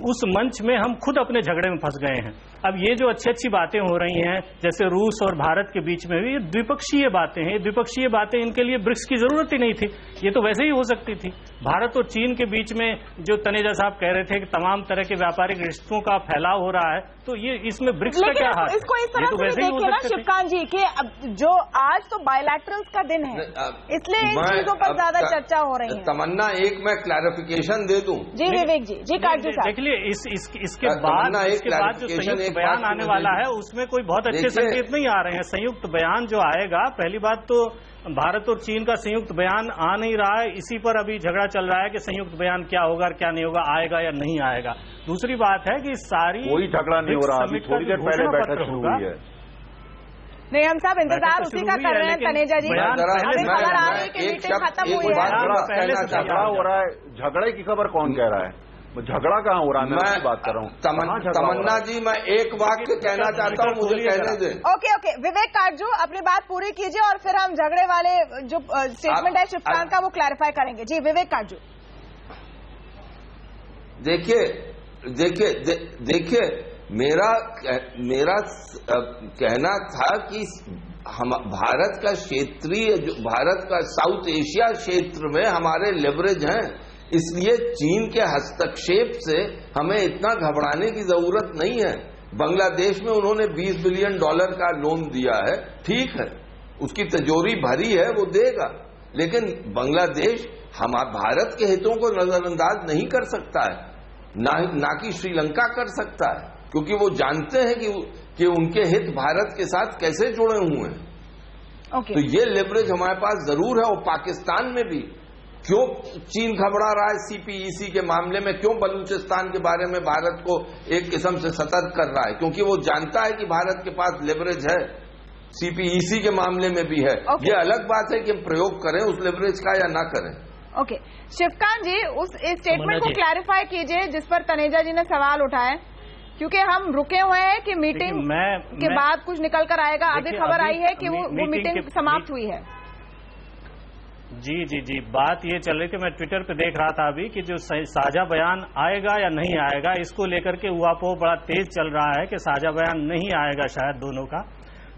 उस मंच में हम खुद अपने झगड़े में फंस गए हैं। अब ये जो अच्छी अच्छी बातें हो रही हैं, जैसे रूस और भारत के बीच में भी, ये द्विपक्षीय बातें हैं। द्विपक्षीय बातें, इनके लिए ब्रिक्स की जरूरत ही नहीं थी, ये तो वैसे ही हो सकती थी। भारत और चीन के बीच में जो तनेजा साहब कह रहे थे कि तमाम तरह के व्यापारिक रिश्तों का फैलाव हो रहा है, तो ये इसमें ब्रिक्स का क्या हाथ? इसको इस तरह से देखिए ना शिवकांत जी कि अब जो आज तो बायलैटरल्स का दिन है, इसलिए इन चीजों पर ज्यादा चर्चा हो रही है। तमन्ना, एक मैं क्लैरिफिकेशन दे दूं। जी विवेक जी, जी काटजू साहब, देख लिए इसके बाद जो संयुक्त बयान आने वाला है उसमें कोई बहुत अच्छे संकेत नहीं आ रहे हैं। संयुक्त बयान जो आएगा, पहली बात तो भारत और चीन का संयुक्त बयान आ नहीं रहा है, इसी पर अभी झगड़ा चल रहा है कि संयुक्त बयान क्या होगा और क्या नहीं होगा, आएगा या नहीं आएगा। दूसरी बात है कि सारी कोई झगड़ा नहीं हो रहा, अभी थोड़ी देर पहले बैठक शुरू हुई है। नहीं, हम सब इंतजार उसी का कर रहे हैं तनेजा जी। अभी खबर आ रही है कि मीटिंग खत्म हुई है। झगड़ा हो रहा है, झगड़े की खबर कौन कह रहा है? झगड़ा कहाँ हो रहा है? मैं बात कर रहा हूँ। तमन्ना जी, मैं एक वाक्य कहना चाहता हूँ, मुझे कहने दें। ओके, विवेक काटजू अपनी बात पूरी कीजिए और फिर हम झगड़े वाले जो स्टेटमेंट है शिवकांत का वो क्लैरिफाई करेंगे। जी विवेक काटजू। देखिए, मेरा कहना था कि हम भारत का भारत का साउथ एशिया क्षेत्र में हमारे लेवरेज हैं, इसलिए चीन के हस्तक्षेप से हमें इतना घबराने की जरूरत नहीं है। बांग्लादेश में उन्होंने $20 बिलियन का लोन दिया है, ठीक है, उसकी तिजोरी भरी है, वो देगा, लेकिन बांग्लादेश भारत के हितों को नजरअंदाज नहीं कर सकता है, ना कि श्रीलंका कर सकता है, क्योंकि वो जानते हैं कि उनके हित भारत के साथ कैसे जुड़े हुए हैं। तो ये लेवरेज हमारे पास जरूर है। और पाकिस्तान में भी क्यों चीन घबरा रहा है सीपीईसी के मामले में, क्यों बलूचिस्तान के बारे में भारत को एक किस्म से सतर्क कर रहा है? क्योंकि वो जानता है कि भारत के पास लेवरेज है, सीपीईसी के मामले में भी है। ये अलग बात है कि हम प्रयोग करें उस लेवरेज का या ना करें। ओके, शिवकांत जी उस स्टेटमेंट को क्लैरिफाई कीजिए जिस पर तनेजा जी ने सवाल उठाए, क्योंकि हम रुके हुए हैं कि मीटिंग के बाद कुछ निकल कर आएगा। अभी खबर आई है कि वो मीटिंग समाप्त हुई है। जी, बात ये चल रही थी, मैं ट्विटर पे देख रहा था अभी कि जो साझा बयान आएगा या नहीं आएगा, इसको लेकर के उहापोह बड़ा तेज चल रहा है कि साझा बयान नहीं आएगा शायद दोनों का।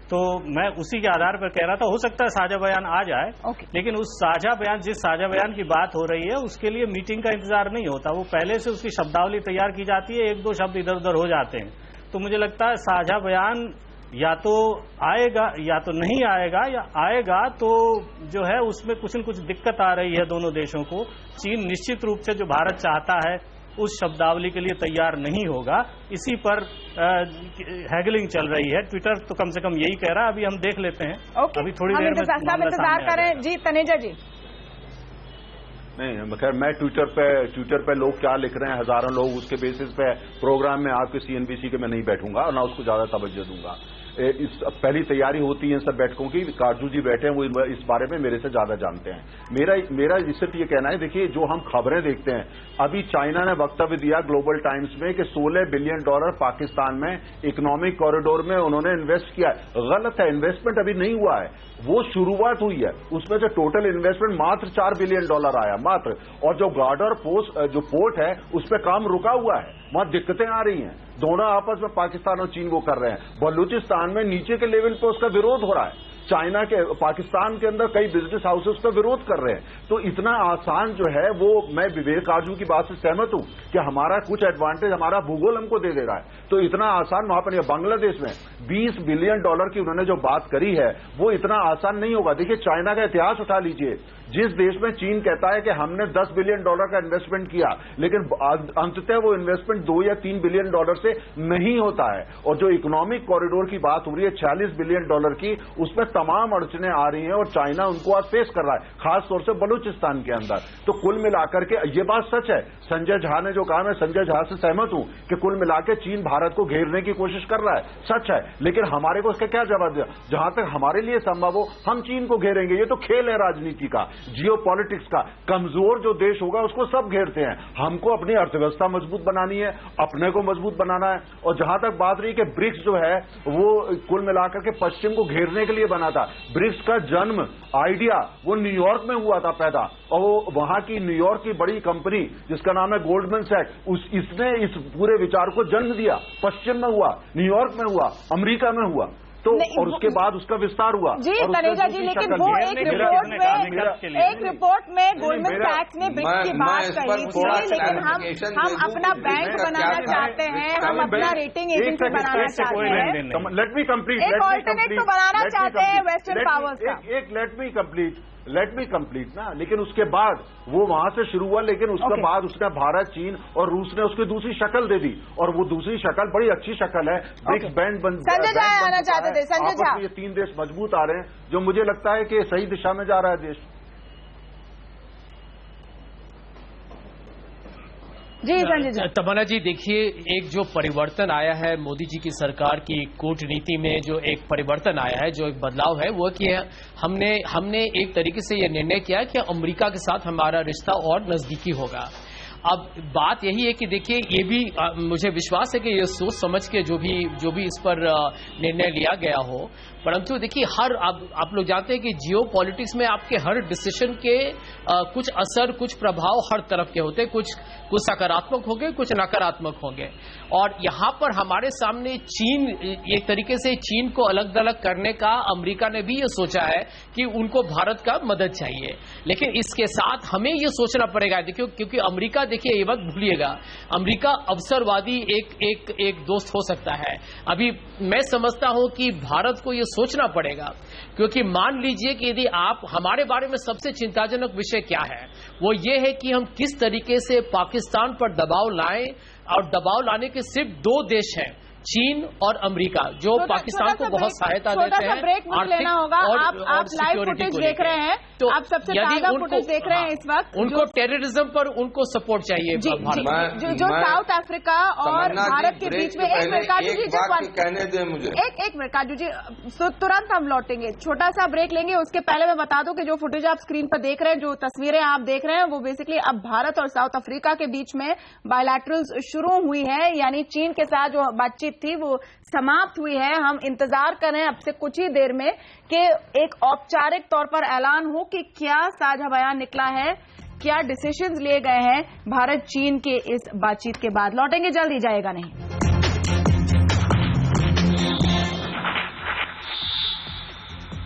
तो मैं उसी के आधार पर कह रहा था, हो सकता है साझा बयान आ जाए, लेकिन उस साझा बयान, जिस साझा बयान की बात हो रही है, उसके लिए मीटिंग का इंतजार नहीं होता। वो पहले से उसकी शब्दावली तैयार की जाती है, एक दो शब्द इधर उधर हो जाते हैं। तो मुझे लगता है साझा बयान या तो आएगा या तो नहीं आएगा, या आएगा तो जो है उसमें कुछ न कुछ दिक्कत आ रही है दोनों देशों को। चीन निश्चित रूप से जो भारत चाहता है उस शब्दावली के लिए तैयार नहीं होगा, इसी पर हैगलिंग चल रही है। ट्विटर तो कम से कम यही कह रहा है, अभी हम देख लेते हैं। अभी थोड़ी देर में इंतजार करें। जी तनेजा जी। नहीं, खैर मैं ट्विटर पे लोग क्या लिख रहे हैं, हजारों लोग, उसके बेसिस पे प्रोग्राम में आपके सीएनबीसी के मैं नहीं बैठूंगा और ना उसको ज्यादा तवज्जो दूंगा। इस पहली तैयारी होती है इन सब बैठकों की। काटजू जी बैठे हैं, वो इस बारे में मेरे से ज्यादा जानते हैं। मेरा सिर्फ ये कहना है, देखिए जो हम खबरें देखते हैं, अभी चाइना ने वक्तव्य दिया ग्लोबल टाइम्स में कि $16 बिलियन पाकिस्तान में इकोनॉमिक कॉरिडोर में उन्होंने इन्वेस्ट किया है। गलत है, इन्वेस्टमेंट अभी नहीं हुआ है, वो शुरुआत हुई है। उसमें जो टोटल इन्वेस्टमेंट मात्र $4 बिलियन आया मात्र, और जो गार्डर जो पोर्ट है उस पर काम रुका हुआ है, वहां दिक्कतें आ रही हैं। दोनों आपस में पाकिस्तान और चीन वो कर रहे हैं। बलूचिस्तान में नीचे के लेवल पे उसका विरोध हो रहा है। चाइना के पाकिस्तान के अंदर कई बिजनेस हाउसेस का विरोध कर रहे हैं। तो इतना आसान जो है वो, मैं विवेक काटजू की बात से सहमत हूं कि हमारा कुछ एडवांटेज हमारा भूगोल हमको दे रहा है। तो इतना आसान वहां पर, बांग्लादेश में $20 बिलियन की उन्होंने जो बात करी है वो इतना आसान नहीं होगा। देखिए चाइना का इतिहास उठा लीजिए, जिस देश में चीन कहता है कि हमने $10 बिलियन का इन्वेस्टमेंट किया, लेकिन अंततः वो इन्वेस्टमेंट $2 या $3 बिलियन से नहीं होता है। और जो इकोनॉमिक कॉरिडोर की बात हो रही है $46 बिलियन की, उसमें तमाम अड़चने आ रही हैं और चाइना उनको आज फेस कर रहा है, खासतौर से बलूचिस्तान के अंदर। तो कुल मिलाकर के ये बात सच है, संजय झा ने जो कहा, मैं संजय झा से सहमत हूं कि कुल मिलाकर चीन भारत को घेरने की कोशिश कर रहा है, सच है। लेकिन हमारे को इसका क्या जवाब दिया? जहां तक हमारे लिए संभव हो हम चीन को घेरेंगे। ये तो खेल है राजनीति का, जियो पॉलिटिक्स का। कमजोर जो देश होगा उसको सब घेरते हैं। हमको अपनी अर्थव्यवस्था मजबूत बनानी है, अपने को मजबूत बनाना है। और जहां तक बात रही कि ब्रिक्स जो है वो कुल मिलाकर के पश्चिम को घेरने के लिए बना था। ब्रिक्स का जन्म आइडिया वो न्यूयॉर्क में हुआ था पैदा, और वो वहां की न्यूयॉर्क की बड़ी कंपनी जिसका नाम है गोल्डमैन सैक्स, इसने इस पूरे विचार को जन्म दिया। पश्चिम में हुआ, न्यूयॉर्क में हुआ, अमेरिका में हुआ, तो और उसके बाद उसका विस्तार हुआ। जी तनेजा जी, लेकिन वो एक रिपोर्ट में गोल्डमैन सैक्स ने ब्रिक्स की बात कही थी, लेकिन हम अपना बैंक बनाना चाहते हैं, हम अपना रेटिंग एजेंसी बनाना चाहते हैं। लेट मी कंप्लीट, एक ऑल्टरनेट तो बनाना चाहते हैं वेस्टर्न पावर्स का। एक लेट मी कंप्लीट ना। लेकिन उसके बाद वो वहां से शुरू हुआ, लेकिन उसके बाद उसने भारत, चीन और रूस ने उसकी दूसरी शक्ल दे दी, और वो दूसरी शक्ल बड़ी अच्छी शक्ल है। ब्रिक्स बैंड बन संजय झा आना चाहते थे। संजय झा, ये 3 देश मजबूत आ रहे हैं, जो मुझे लगता है कि सही दिशा में जा रहा है देश। जी संजय झा। तमन्ना जी, देखिए, एक जो परिवर्तन आया है मोदी जी की सरकार की कूटनीति में, जो एक परिवर्तन आया है, जो एक बदलाव है, वो कि हमने एक तरीके से ये निर्णय किया कि अमेरिका के साथ हमारा रिश्ता और नजदीकी होगा। अब बात यही है कि देखिए, ये भी मुझे विश्वास है कि ये सोच समझ के जो भी इस पर निर्णय लिया गया हो, परंतु देखिए आप लोग जानते हैं कि जियो पॉलिटिक्स में आपके हर डिसीजन के कुछ असर, कुछ प्रभाव हर तरफ के होते हैं, कुछ सकारात्मक होंगे, कुछ नकारात्मक होंगे। और यहाँ पर हमारे सामने चीन, एक तरीके से चीन को अलग अलग करने का अमेरिका ने भी ये सोचा है कि उनको भारत का मदद चाहिए। लेकिन इसके साथ हमें ये सोचना पड़ेगा, देखिए, क्योंकि अमेरिका, देखिए ये बात भूलिएगा, अमेरिका अवसरवादी एक दोस्त हो सकता है। अभी मैं समझता हूं कि भारत को ये सोचना पड़ेगा, क्योंकि मान लीजिए कि यदि आप, हमारे बारे में सबसे चिंताजनक विषय क्या है, वो ये है कि हम किस तरीके से पाकिस्तान पर दबाव लाएं, और दबाव लाने के सिर्फ 2 देश हैं, चीन और अमेरिका, जो पाकिस्तान को बहुत सहायता देते हैं। ब्रेक लेना होगा। आप लाइव फुटेज देख रहे हैं, तो आप सबसे ताजा फुटेज देख रहे हैं इस वक्त। उनको टेररिज्म पर उनको सपोर्ट चाहिए। जो साउथ अफ्रीका और भारत के बीच में, एक मिनट काजू जी कहने दें मुझे, एक मिनट काजू जी, तुरंत हम लौटेंगे, छोटा सा ब्रेक लेंगे। उसके पहले मैं बता दूं कि जो फुटेज आप स्क्रीन पर देख रहे हैं, जो तस्वीरें आप देख रहे हैं, वो बेसिकली अब भारत और साउथ अफ्रीका के बीच में बायलैटरल्स शुरू हुई है, यानी चीन के साथ जो बातचीत थी वो समाप्त हुई है। हम इंतजार कर रहे हैं अब से कुछ ही देर में कि एक औपचारिक तौर पर ऐलान हो कि क्या साझा बयान निकला है, क्या डिसीजंस लिए गए हैं भारत चीन के इस बातचीत के बाद। लौटेंगे जल्दी, जाएगा नहीं।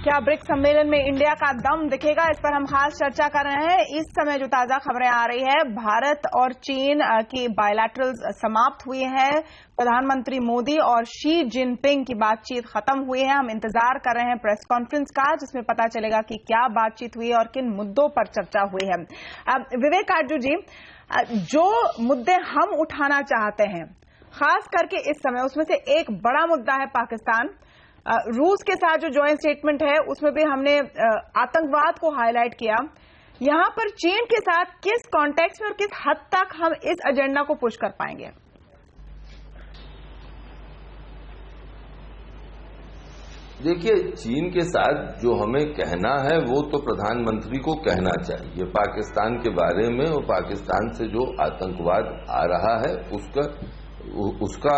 क्या ब्रिक्स सम्मेलन में इंडिया का दम दिखेगा, इस पर हम खास चर्चा कर रहे हैं। इस समय जो ताजा खबरें आ रही है, भारत और चीन की बायलैटरल्स समाप्त हुई है, प्रधानमंत्री मोदी और शी जिनपिंग की बातचीत खत्म हुई है। हम इंतजार कर रहे हैं प्रेस कॉन्फ्रेंस का, जिसमें पता चलेगा कि क्या बातचीत हुई और किन मुद्दों पर चर्चा हुई है। विवेक काजू जी, जो मुद्दे हम उठाना चाहते हैं खास करके इस समय, उसमें से एक बड़ा मुद्दा है पाकिस्तान। रूस के साथ जो जॉइंट स्टेटमेंट है उसमें भी हमने आतंकवाद को हाईलाइट किया। यहां पर चीन के साथ किस कॉन्टेक्स्ट में और किस हद तक हम इस एजेंडा को पुश कर पाएंगे? देखिए, चीन के साथ जो हमें कहना है वो तो प्रधानमंत्री को कहना चाहिए। पाकिस्तान के बारे में और पाकिस्तान से जो आतंकवाद आ रहा है उसका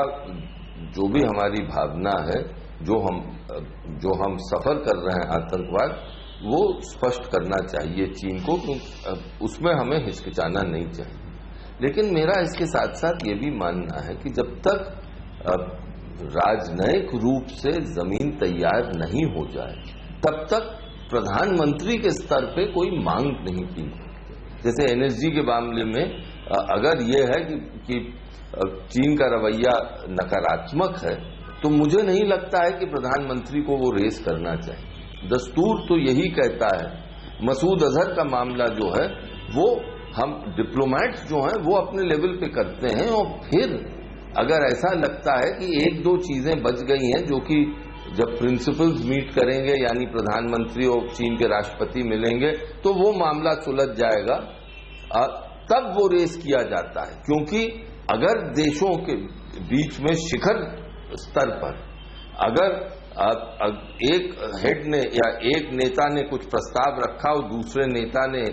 जो भी हमारी भावना है, जो हम सफर कर रहे हैं आतंकवाद, वो स्पष्ट करना चाहिए चीन को, उसमें हमें हिचकिचाना नहीं चाहिए। लेकिन मेरा इसके साथ साथ ये भी मानना है कि जब तक राजनयिक रूप से जमीन तैयार नहीं हो जाए, तब तक प्रधानमंत्री के स्तर पे कोई मांग नहीं की। जैसे एनएसजी के मामले में अगर ये है कि चीन का रवैया नकारात्मक है, तो मुझे नहीं लगता है कि प्रधानमंत्री को वो रेस करना चाहिए। दस्तूर तो यही कहता है। मसूद अजहर का मामला जो है, वो हम डिप्लोमेट्स जो हैं वो अपने लेवल पे करते हैं, और फिर अगर ऐसा लगता है कि 1-2 चीजें बच गई हैं जो कि जब प्रिंसिपल्स मीट करेंगे यानी प्रधानमंत्री और चीन के राष्ट्रपति मिलेंगे तो वो मामला सुलझ जाएगा, तब वो रेस किया जाता है। क्योंकि अगर देशों के बीच में शिखर स्तर पर अगर एक हेड ने या एक नेता ने कुछ प्रस्ताव रखा और दूसरे नेता ने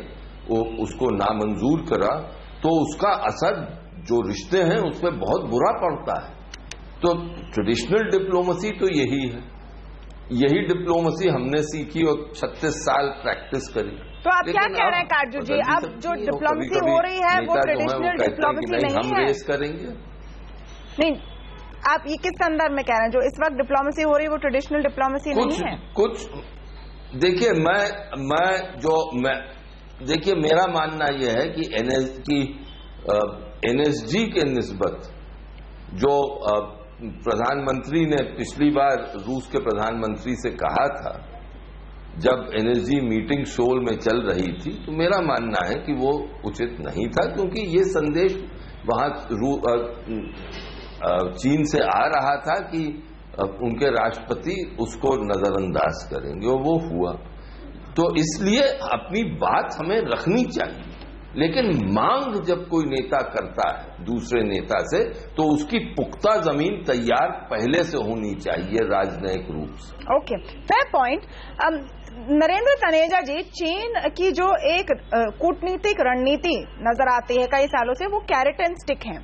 उसको नामंजूर करा, तो उसका असर जो रिश्ते हैं उसमें बहुत बुरा पड़ता है। तो ट्रेडिशनल डिप्लोमेसी तो यही है, यही डिप्लोमेसी हमने सीखी और 36 साल प्रैक्टिस करी। तो आप क्या कह रहे हैं काटजू जी, अब जो डिप्लोमेसी हो रही है वो ट्रेडिशनल डिप्लोमेसी नहीं हम है? रेस करेंगे नहीं, आप ये किस संदर्भ में कह रहे हैं? जो इस वक्त डिप्लोमेसी हो रही है वो ट्रेडिशनल डिप्लोमेसी नहीं है? कुछ देखिए, देखिए मेरा मानना यह है कि एनएसजी के निस्बत जो प्रधानमंत्री ने पिछली बार रूस के प्रधानमंत्री से कहा था जब एनएसजी मीटिंग सोल में चल रही थी, तो मेरा मानना है कि वो उचित नहीं था, क्योंकि ये संदेश वहां चीन से आ रहा था कि उनके राष्ट्रपति उसको नजरअंदाज करेंगे, और वो हुआ। तो इसलिए अपनी बात हमें रखनी चाहिए, लेकिन मांग जब कोई नेता करता है दूसरे नेता से, तो उसकी पुख्ता जमीन तैयार पहले से होनी चाहिए राजनयिक रूप से। Okay, fair point. Narendra Taneja ji, चीन की जो एक कूटनीतिक रणनीति नजर आती है कई सालों से, वो कैरेट एंड स्टिक है।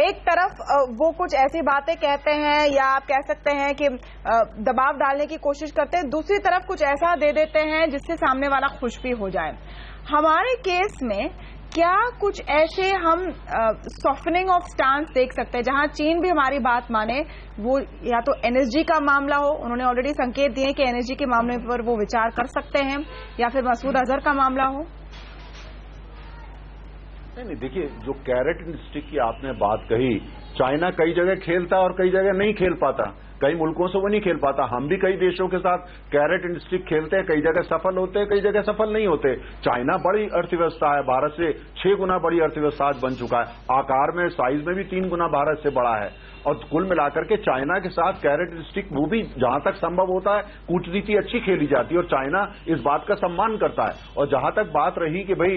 एक तरफ वो कुछ ऐसी बातें कहते हैं या आप कह सकते हैं कि दबाव डालने की कोशिश करते हैं, दूसरी तरफ कुछ ऐसा दे देते हैं जिससे सामने वाला खुश भी हो जाए। हमारे केस में क्या कुछ ऐसे हम सॉफ्टनिंग ऑफ स्टांस देख सकते हैं जहां चीन भी हमारी बात माने? वो या तो एनएसजी का मामला हो, उन्होंने ऑलरेडी संकेत दिए कि एनएसजी के मामले पर वो विचार कर सकते हैं, या फिर मसूद अजहर का मामला हो। नहीं, देखिए, जो कैरेट एंड स्टिक की आपने बात कही, चाइना कई जगह खेलता और कई जगह नहीं खेल पाता, कई मुल्कों से वो नहीं खेल पाता। हम भी कई देशों के साथ कैरेट एंड स्टिक खेलते हैं, कई जगह सफल होते हैं, कई जगह सफल नहीं होते। चाइना बड़ी अर्थव्यवस्था है, भारत से 6 गुना बड़ी अर्थव्यवस्था बन चुका है, आकार में साइज में भी 3 गुना भारत से बड़ा है, और कुल मिलाकर के चाइना के साथ कैरेट एंड स्टिक वो भी जहां तक संभव होता है कूटनीति अच्छी खेली जाती है, और चाइना इस बात का सम्मान करता है। और जहां तक बात रही कि भाई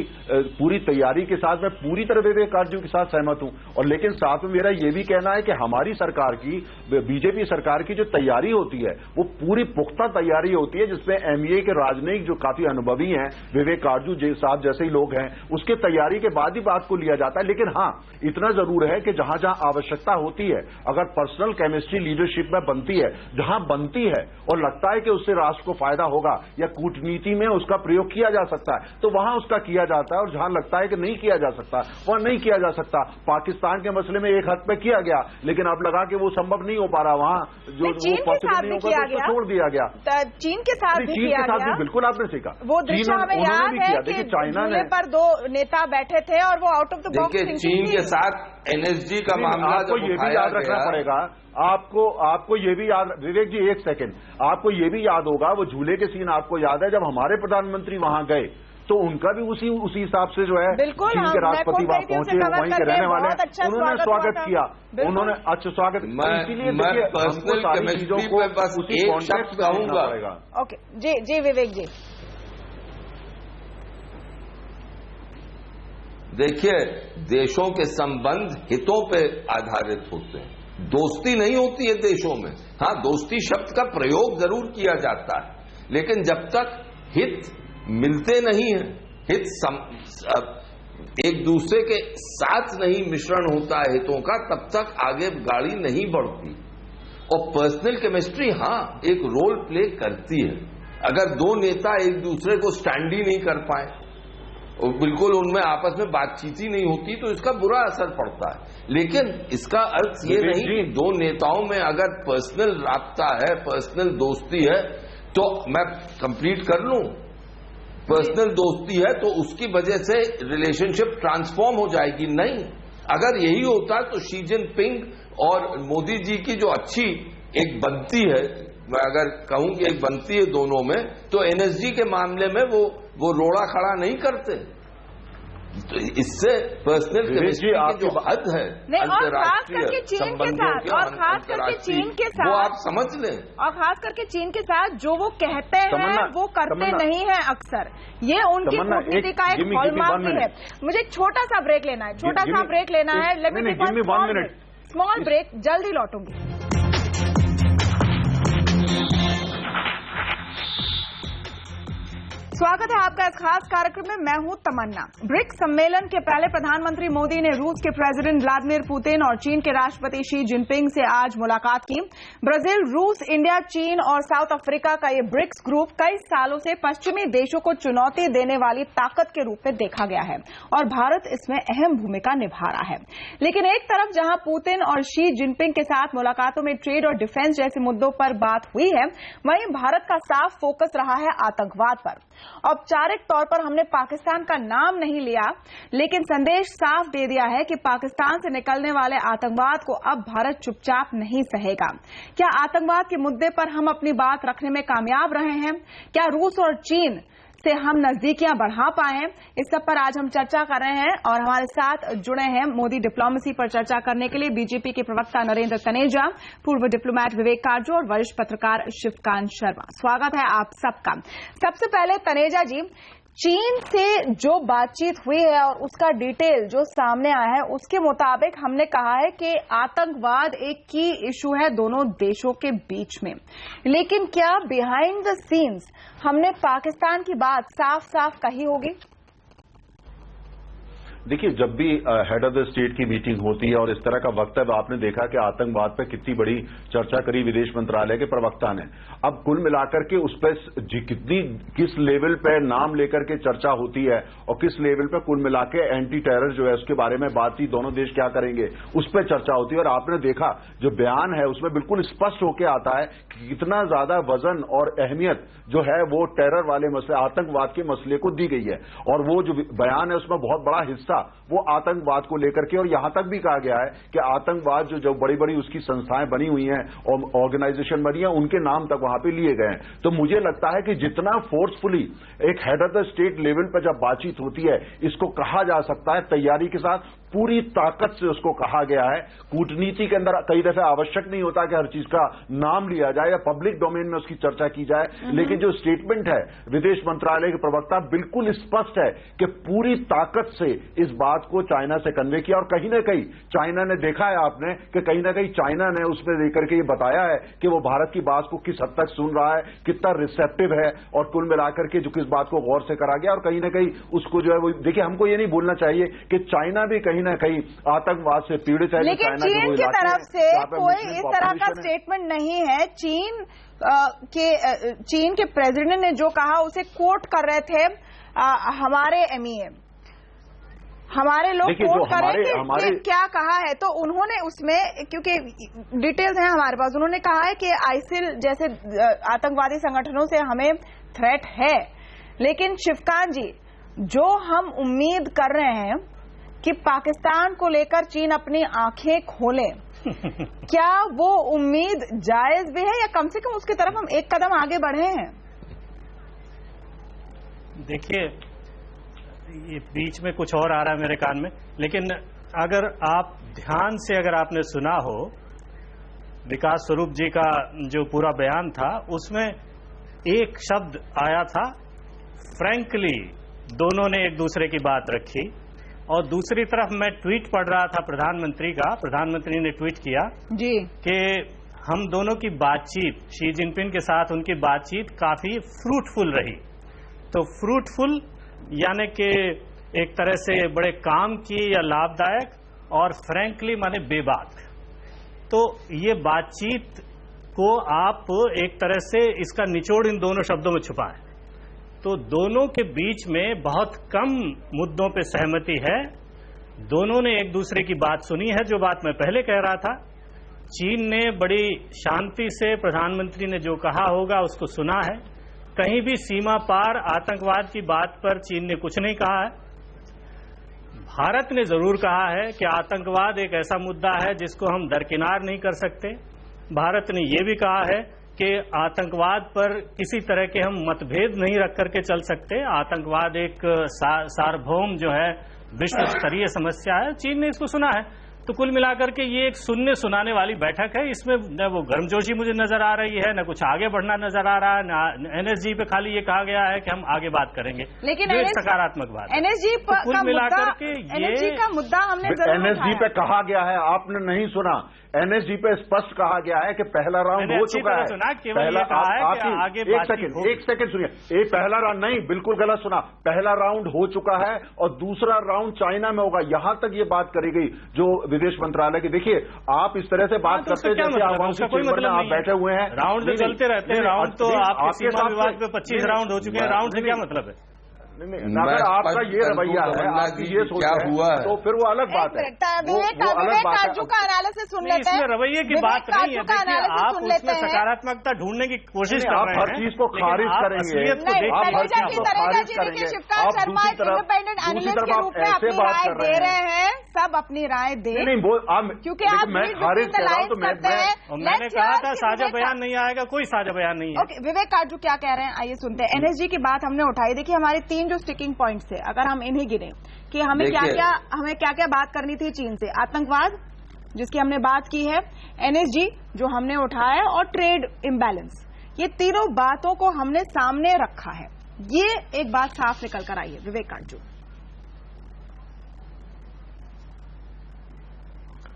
पूरी तैयारी के साथ, मैं पूरी तरह विवेक काटजू के साथ सहमत हूं, और लेकिन साथ में मेरा ये भी कहना है कि हमारी सरकार की, बीजेपी सरकार की जो तैयारी होती है वो पूरी पुख्ता तैयारी होती है, जिसमें एमईए के राजनयिक जो काफी अनुभवी हैं, विवेक काटजू साहब जैसे ही लोग हैं, उसके तैयारी के बाद ही बात को लिया जाता है। लेकिन हां, इतना जरूर है कि जहां जहां आवश्यकता होती है, अगर पर्सनल केमिस्ट्री लीडरशिप में बनती है, जहां बनती है और लगता है कि उससे राष्ट्र को फायदा होगा या कूटनीति में उसका प्रयोग किया जा सकता है, तो वहां उसका किया जाता है, और जहां लगता है कि नहीं किया जा सकता वहां नहीं किया जा सकता। पाकिस्तान के मसले में एक हद पे किया गया, लेकिन अब लगा कि वो संभव नहीं हो पा रहा, वहां जो चीन के साथ भी किया गया, छोड़ दिया गया। चीन के साथ भी किया गया, बिल्कुल आपने सीखा। वो दृश्य हमें याद है कि चाइना ने पर 2 नेता बैठे थे और वो आउट ऑफ द बॉक्स देखिए, चीन के साथ एनएसजी का मामला आपको ये भी याद रखना पड़ेगा, आपको ये भी याद, विवेक जी एक सेकंड, आपको ये भी याद होगा, वो झूले के सीन आपको याद है, जब हमारे प्रधानमंत्री वहां गए तो उनका भी उसी हिसाब से जो है चीन के राष्ट्रपति वहां पहुंचे, वहीं के रहने वाले, उन्होंने स्वागत किया, उन्होंने अच्छा स्वागत। इसीलिए देखिए, हमको सारी चीजों को उसी कॉन्टेक्स्ट में कहूंगा। ओके जी विवेक जी, देखिए, देशों के संबंध हितों पे आधारित होते हैं, दोस्ती नहीं होती है देशों में। हाँ, दोस्ती शब्द का प्रयोग जरूर किया जाता है, लेकिन जब तक हित मिलते नहीं है, हित एक दूसरे के साथ नहीं मिश्रण होता है हितों का, तब तक आगे गाड़ी नहीं बढ़ती। और पर्सनल केमिस्ट्री हाँ एक रोल प्ले करती है। अगर 2 नेता एक दूसरे को स्टैंड ही नहीं कर पाए और बिल्कुल उनमें आपस में बातचीत ही नहीं होती, तो इसका बुरा असर पड़ता है। लेकिन इसका अर्थ ये नहीं कि 2 नेताओं में अगर पर्सनल राब्ता है, पर्सनल दोस्ती है, तो मैं कंप्लीट कर लूं। पर्सनल दोस्ती है तो उसकी वजह से रिलेशनशिप ट्रांसफॉर्म हो जाएगी, नहीं। अगर यही होता तो शी जिनपिंग और मोदी जी की जो अच्छी एक बनती है, मैं अगर कहूं कि एक बनती है दोनों में, तो एनएसजी के मामले में वो रोड़ा खड़ा नहीं करते। तो इससे पर्सनल केमिस्ट्री की जो हद है अंतर्राष्ट्रीय संबंधों के और खास करके चीन के साथ, वो आप समझ लें, और खास करके चीन के साथ जो वो कहते हैं वो करते नहीं है अक्सर, ये उनकी कूटनीति का एक हॉलमार्क भी है। मुझे एक छोटा सा ब्रेक लेना है, छोटा सा ब्रेक लेना है। Let me take one small break, जल्दी लौटूंगी। स्वागत है आपका इस खास कार्यक्रम में। मैं हूं तमन्ना। ब्रिक्स सम्मेलन के पहले प्रधानमंत्री मोदी ने रूस के प्रेसिडेंट व्लादिमीर पुतिन और चीन के राष्ट्रपति शी जिनपिंग से आज मुलाकात की। ब्राजील, रूस, इंडिया, चीन और साउथ अफ्रीका का ये ब्रिक्स ग्रुप कई सालों से पश्चिमी देशों को चुनौती देने वाली ताकत के रूप में देखा गया है और भारत इसमें अहम भूमिका निभा रहा है। लेकिन एक तरफ जहां पुतिन और शी जिनपिंग के साथ मुलाकातों में ट्रेड और डिफेंस जैसे मुद्दों पर बात हुई है, वहीं भारत का साफ फोकस रहा है आतंकवाद पर। औपचारिक तौर पर हमने पाकिस्तान का नाम नहीं लिया, लेकिन संदेश साफ दे दिया है कि पाकिस्तान से निकलने वाले आतंकवाद को अब भारत चुपचाप नहीं सहेगा। क्या आतंकवाद के मुद्दे पर हम अपनी बात रखने में कामयाब रहे हैं? क्या रूस और चीन से हम नजदीकियां बढ़ा पाए हैं? इस सब पर आज हम चर्चा कर रहे हैं और हमारे साथ जुड़े हैं मोदी डिप्लोमेसी पर चर्चा करने के लिए बीजेपी के प्रवक्ता नरेंद्र तनेजा, पूर्व डिप्लोमेट विवेक काजू और वरिष्ठ पत्रकार शिवकांत शर्मा। स्वागत है आप सबका। सबसे पहले तनेजा जी, चीन से जो बातचीत हुई है और उसका डिटेल जो सामने आया है, उसके मुताबिक हमने कहा है कि आतंकवाद एक की इशू है दोनों देशों के बीच में, लेकिन क्या बिहाइंड द सीन्स हमने पाकिस्तान की बात साफ साफ कही होगी? देखिए, जब भी हेड ऑफ द स्टेट की मीटिंग होती है और इस तरह का वक्तव्य, आपने देखा कि आतंकवाद पर कितनी बड़ी चर्चा करी विदेश मंत्रालय के प्रवक्ता ने। अब कुल मिलाकर के उस पर किस लेवल पे नाम लेकर के चर्चा होती है और किस लेवल पे कुल मिला के एंटी टेरर जो है उसके बारे में बातचीत, दोनों देश क्या करेंगे उस पर चर्चा होती है। और आपने देखा जो बयान है उसमें बिल्कुल स्पष्ट होकर आता है कि कितना ज्यादा वजन और अहमियत जो है वो टेरर वाले मसले, आतंकवाद के मसले को दी गई है। और वो जो बयान है उसमें बहुत बड़ा हिस्सा वो आतंकवाद को लेकर के, और यहां तक भी कहा गया है कि आतंकवाद जो बड़ी बड़ी उसकी संस्थाएं बनी हुई हैं और ऑर्गेनाइजेशन बनी है, उनके नाम तक वहां पे लिए गए हैं। तो मुझे लगता है कि जितना फोर्सफुली एक head of the state level पर जब बातचीत होती है, इसको कहा जा सकता है तैयारी के साथ, पूरी ताकत से उसको कहा गया है। कूटनीति के अंदर कई दफे आवश्यक नहीं होता कि हर चीज का नाम लिया जाए या पब्लिक डोमेन में उसकी चर्चा की जाए, लेकिन जो स्टेटमेंट है विदेश मंत्रालय के प्रवक्ता, बिल्कुल स्पष्ट है कि पूरी ताकत से इस बात को चाइना से कन्वे किया। और कहीं ना कहीं चाइना ने, देखा है आपने कि कहीं ना कहीं चाइना ने उसमें लेकर के ये बताया है कि वो भारत की बात को किस हद तक सुन रहा है, कितना रिसेप्टिव है, और कुल मिलाकर के जो किस बात को गौर से करा गया। और कहीं ना कहीं उसको जो है वो, देखिए, हमको ये नहीं भूलना चाहिए कि चाइना भी कहीं ना कहीं आतंकवाद से पीड़ित है। लेकिन चीन की तरफ से कोई इस तरह का स्टेटमेंट नहीं है। चीन के प्रेसिडेंट ने जो कहा उसे कोट कर रहे थे हमारे एमईए, हमारे लोग कोट कर रहे थे क्या कहा है। तो उन्होंने उसमें, क्योंकि डिटेल्स हैं हमारे पास, उन्होंने कहा है कि आईसिल जैसे आतंकवादी संगठनों से हमें थ्रेट है, लेकिन शिवकांत जी, जो हम उम्मीद कर रहे हैं कि पाकिस्तान को लेकर चीन अपनी आंखें खोले, क्या वो उम्मीद जायज भी है या कम से कम उसकी तरफ हम एक कदम आगे बढ़े हैं? देखिए, ये बीच में कुछ और आ रहा है मेरे कान में, लेकिन अगर आप ध्यान से अगर आपने सुना हो विकास स्वरूप जी का जो पूरा बयान था, उसमें एक शब्द आया था फ्रैंकली। दोनों ने एक दूसरे की बात रखी। और दूसरी तरफ मैं ट्वीट पढ़ रहा था प्रधानमंत्री का, प्रधानमंत्री ने ट्वीट किया जी कि हम दोनों की बातचीत, शी जिनपिंग के साथ उनकी बातचीत काफी फ्रूटफुल रही। तो फ्रूटफुल यानी कि एक तरह से बड़े काम की या लाभदायक, और फ्रैंकली माने बेबाक। तो ये बातचीत को आप एक तरह से इसका निचोड़ इन दोनों शब्दों में छुपा है। तो दोनों के बीच में बहुत कम मुद्दों पे सहमति है। दोनों ने एक दूसरे की बात सुनी है, जो बात मैं पहले कह रहा था। चीन ने बड़ी शांति से प्रधानमंत्री ने जो कहा होगा उसको सुना है। कहीं भी सीमा पार आतंकवाद की बात पर चीन ने कुछ नहीं कहा है। भारत ने जरूर कहा है कि आतंकवाद एक ऐसा मुद्दा है जिसको हम दरकिनार नहीं कर सकते। भारत ने यह भी कहा है कि आतंकवाद पर किसी तरह के हम मतभेद नहीं रख करके चल सकते। आतंकवाद एक सार्वभौम जो है विश्व स्तरीय समस्या है, चीन ने इसको सुना है। तो कुल मिलाकर के ये एक सुनने सुनाने वाली बैठक है। इसमें न वो गर्मजोशी मुझे नजर आ रही है, न कुछ आगे बढ़ना नजर आ रहा है, न एनएसजी पे खाली ये कहा गया है कि हम आगे बात करेंगे, लेकिन एक सकारात्मक बात है। एनएसजी तो कुल मिलाकर के एनएसजी का मुद्दा हमने एनएसजी पे कहा गया है, आपने नहीं सुना। एनएसजी पे स्पष्ट कहा गया है कि पहला राउंड हो चुका है। पहला आगे एक सेकंड सुनिए, ये पहला राउंड नहीं, बिल्कुल गलत सुना। पहला राउंड हो चुका है और दूसरा राउंड चाइना में होगा, यहां तक ये बात करी गई जो विदेश मंत्रालय की। देखिए, आप इस तरह से बात करते हैं जैसे आवाम की चेंबर में आप बैठे हुए हैं। राउंड तो चलते रहते हैं, राउंड तो आपके सीमा विवाद पे 25 राउंड हो चुके हैं, राउंड से क्या मतलब है? अगर आपका ये रवैया है, आपकी ये सोच क्या हुआ है, तो फिर वो अलग बात है। विवेक काजू का एनालिसिस सुन लेते हैं। इसमें रवैये की बात नहीं है। देखिए, आप उसमें सकारात्मकता ढूंढने की कोशिश कर रहे हैं। हर चीज को खारिज करेंगे, आप हर चीज को खारिज करेंगे। शिवकांत शर्मा इंडिपेंडेंट एनालिस्ट के रूप में अपनी राय दे रहे हैं, सब अपनी राय दे, क्योंकि आप मैं खारिज कर रहा हूं तो मैंने कहा था साझा बयान नहीं आएगा, कोई साझा बयान नहीं है। विवेक काजू क्या कह रहे हैं, आइए सुनते हैं। एनएसजी की बात हमने उठाई। देखिए, हमारे 3 जो स्टिकिंग पॉइंट्स है, अगर हम इन्हें गिने कि हमें क्या क्या बात करनी थी चीन से, आतंकवाद जिसकी हमने बात की है, एनएसजी जो हमने उठाया और ट्रेड इम्बैलेंस, ये तीनों बातों को हमने सामने रखा है। ये एक बात साफ निकल कर आई है। विवेक काजू,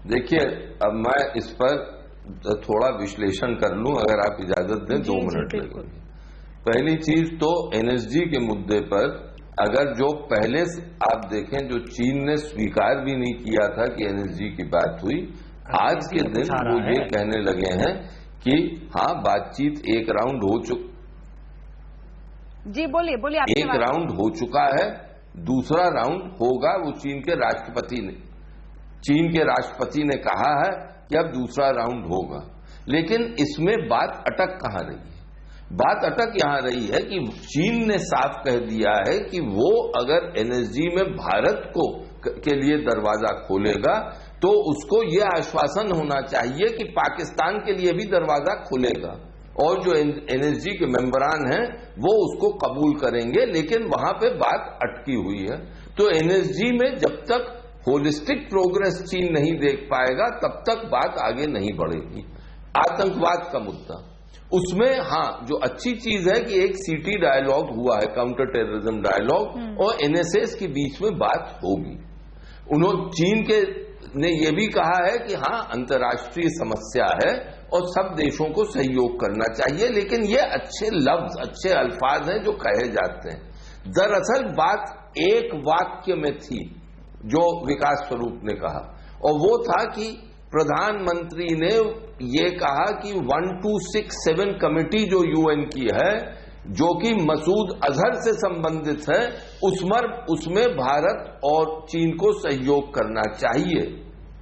देखिए, अब मैं इस पर थोड़ा विश्लेषण कर लूं, अगर आप इजाजत दें। 2 मिनट लगेंगे। पहली चीज तो एनएसजी के मुद्दे पर अगर जो पहले आप देखें, जो चीन ने स्वीकार भी नहीं किया था कि एनएसजी की बात हुई, आज के दिन वो ये कहने लगे हैं कि हाँ, बातचीत एक राउंड हो जी बोलिए एक राउंड हो चुका है, दूसरा राउंड होगा। वो चीन के राष्ट्रपति ने कहा है कि अब दूसरा राउंड होगा। लेकिन इसमें बात अटक कहां रही है? बात अटक यहां रही है कि चीन ने साफ कह दिया है कि वो अगर एनएसजी में भारत के लिए दरवाजा खोलेगा तो उसको ये आश्वासन होना चाहिए कि पाकिस्तान के लिए भी दरवाजा खुलेगा, और जो एनएसजी के मेंबरान हैं वो उसको कबूल करेंगे। लेकिन वहां पे बात अटकी हुई है। तो एनएसजी में जब तक होलिस्टिक प्रोग्रेस चीन नहीं देख पाएगा तब तक बात आगे नहीं बढ़ेगी। आतंकवाद का मुद्दा, उसमें हाँ, जो अच्छी चीज है कि एक सीटी डायलॉग हुआ है, काउंटर टेररिज्म डायलॉग, और एनएसएस के बीच में बात होगी। चीन के ने यह भी कहा है कि हाँ, अंतर्राष्ट्रीय समस्या है और सब देशों को सहयोग करना चाहिए। लेकिन ये अच्छे लफ्ज, अच्छे अल्फाज हैं जो कहे जाते हैं। दरअसल बात एक वाक्य में थी जो विकास स्वरूप ने कहा, और वो था कि प्रधानमंत्री ने ये कहा कि 1267 कमेटी जो यूएन की है, जो कि मसूद अजहर से संबंधित है, उसमें भारत और चीन को सहयोग करना चाहिए।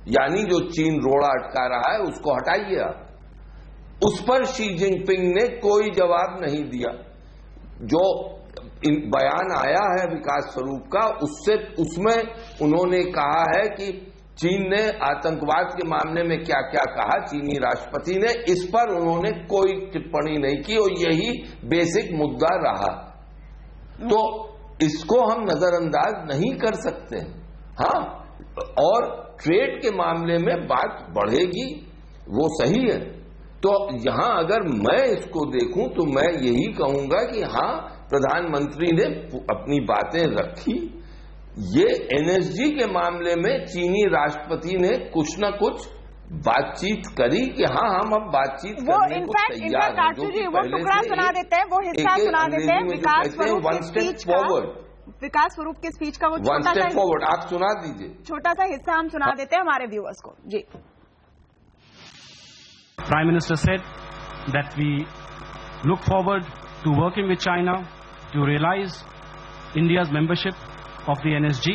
यानी जो चीन रोड़ा अटका रहा है उसको हटाइए आप। उस पर शी जिनपिंग ने कोई जवाब नहीं दिया। जो बयान आया है विकास स्वरूप का, उसमें उन्होंने कहा है कि चीन ने आतंकवाद के मामले में क्या क्या कहा, चीनी राष्ट्रपति ने, इस पर उन्होंने कोई टिप्पणी नहीं की और यही बेसिक मुद्दा रहा। तो इसको हम नजरअंदाज नहीं कर सकते। हाँ, और ट्रेड के मामले में बात बढ़ेगी, वो सही है। तो यहां अगर मैं इसको देखूं तो मैं यही कहूंगा कि हाँ, प्रधानमंत्री ने अपनी बातें रखी। ये एनएसजी के मामले में चीनी राष्ट्रपति ने कुछ न कुछ बातचीत करी कि हाँ, हम अब बातचीत करने को तैयार हैं। जो कि वो टुकड़ा सुना देते हैं, वो हिस्सा सुना देते हैं विकास स्वरूप वन स्टेप फॉरवर्ड, विकास स्वरूप के स्पीच का वो वन स्टेप फॉरवर्ड आप सुना दीजिए। छोटा सा हिस्सा हम सुना देते हैं हमारे व्यूअर्स को। जी। Prime Minister said that we look forward to working with China to realize India's membership of the NSG.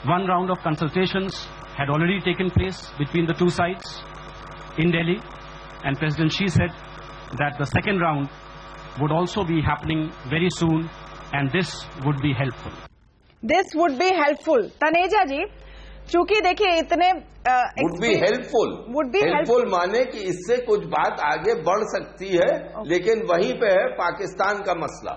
One round of consultations had already taken place between the two sides in Delhi, and President Xi said that the second round would also be happening very soon, and this would be helpful. This would be helpful. Taneja ji, चूंकि देखिए इतने would be helpful माने कि इससे कुछ बात आगे बढ़ सकती है, लेकिन वहीं पे है पाकिस्तान का मसला।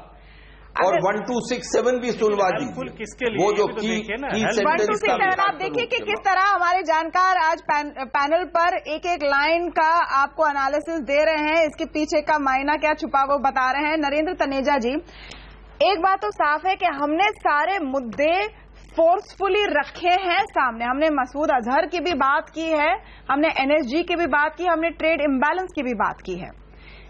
और 1267 भी सुनवा दीजिए। किसके लिए? वो जो तो की ना, 1267 आप देखिए कि किस तरह हमारे जानकार आज पैनल पर एक एक लाइन का आपको एनालिसिस दे रहे हैं, इसके पीछे का मायना क्या छुपा वो बता रहे हैं। नरेंद्र तनेजा जी, एक बात तो साफ है कि हमने सारे मुद्दे फोर्सफुली रखे हैं सामने। हमने मसूद अजहर की भी बात की है, हमने एनएसजी की भी बात की, हमने ट्रेड इम्बैलेंस की भी बात की है।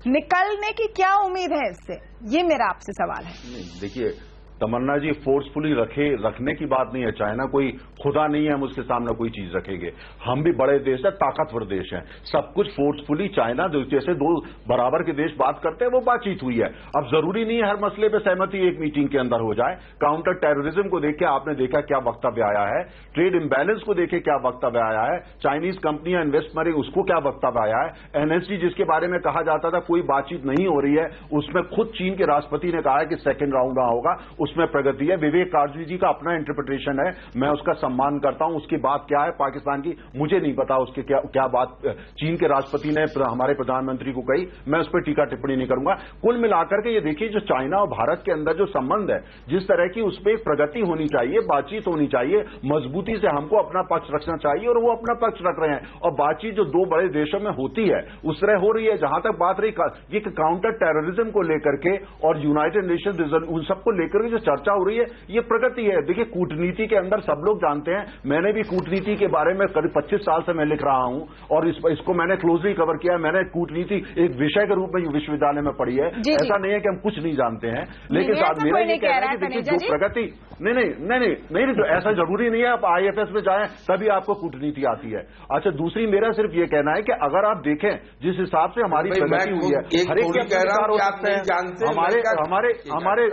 निकलने की क्या उम्मीद है इससे, ये मेरा आपसे सवाल है। देखिए तमन्ना जी, फोर्सफुली रखने की बात नहीं है। चाइना कोई खुदा नहीं है हम उसके सामने कोई चीज रखेंगे। हम भी बड़े देश है, ताकतवर देश है, सब कुछ फोर्सफुली चाइना जैसे दो बराबर के देश बात करते हैं वो बातचीत हुई है। अब जरूरी नहीं है हर मसले पे सहमति एक मीटिंग के अंदर हो जाए। काउंटर टेररिज्म को देख के आपने देखा क्या वक्तव्य आया है, ट्रेड इम्बैलेंस को देखे क्या वक्तव्य आया है, चाइनीज कंपनियां इन्वेस्ट मरे उसको क्या वक्तव्य आया है, एनएसजी जिसके बारे में कहा जाता था कोई बातचीत नहीं हो रही है, उसमें खुद चीन के राष्ट्रपति ने कहा है कि सेकेंड राउंड ना होगा, उसमें प्रगति है। विवेक काजरी जी का अपना इंटरप्रिटेशन है, मैं उसका सम्मान करता हूं। उसकी बात क्या है पाकिस्तान की मुझे नहीं पता, उसके क्या बात चीन के राष्ट्रपति ने हमारे प्रधानमंत्री को कही, मैं उस पर टीका टिप्पणी नहीं करूंगा। कुल मिलाकर के ये देखिए जो चाइना और भारत के अंदर जो संबंध है, जिस तरह की उस पर प्रगति होनी चाहिए, बातचीत होनी चाहिए, मजबूती से हमको अपना पक्ष रखना चाहिए और वो अपना पक्ष रख रहे हैं। और बातचीत जो दो बड़े देशों में होती है उस तरह हो रही है। जहां तक बात रही ये काउंटर टेररिज्म को लेकर के और यूनाइटेड नेशन उन सबको लेकर के जो चर्चा हो रही है ये प्रगति है। देखिए कूटनीति के अंदर सब लोग जानते हैं, मैंने भी कूटनीति के बारे में करीब 25 साल से मैं लिख रहा हूं और इसको मैंने क्लोजली कवर किया है। मैंने कूटनीति एक विषय के रूप में विश्वविद्यालय में पढ़ी है। ऐसा नहीं है कि हम कुछ नहीं जानते हैं, लेकिन साथ मेरा ये कहना है कि देखिए जो प्रगति नहीं तो ऐसा जरूरी नहीं है आप आईएफएस में जाएं तभी आपको कूटनीति आती है। अच्छा दूसरी मेरा सिर्फ ये कहना है कि अगर आप देखें जिस हिसाब से हमारी प्रगति हुई है, हर एक के अधिकार हो सकते हैं,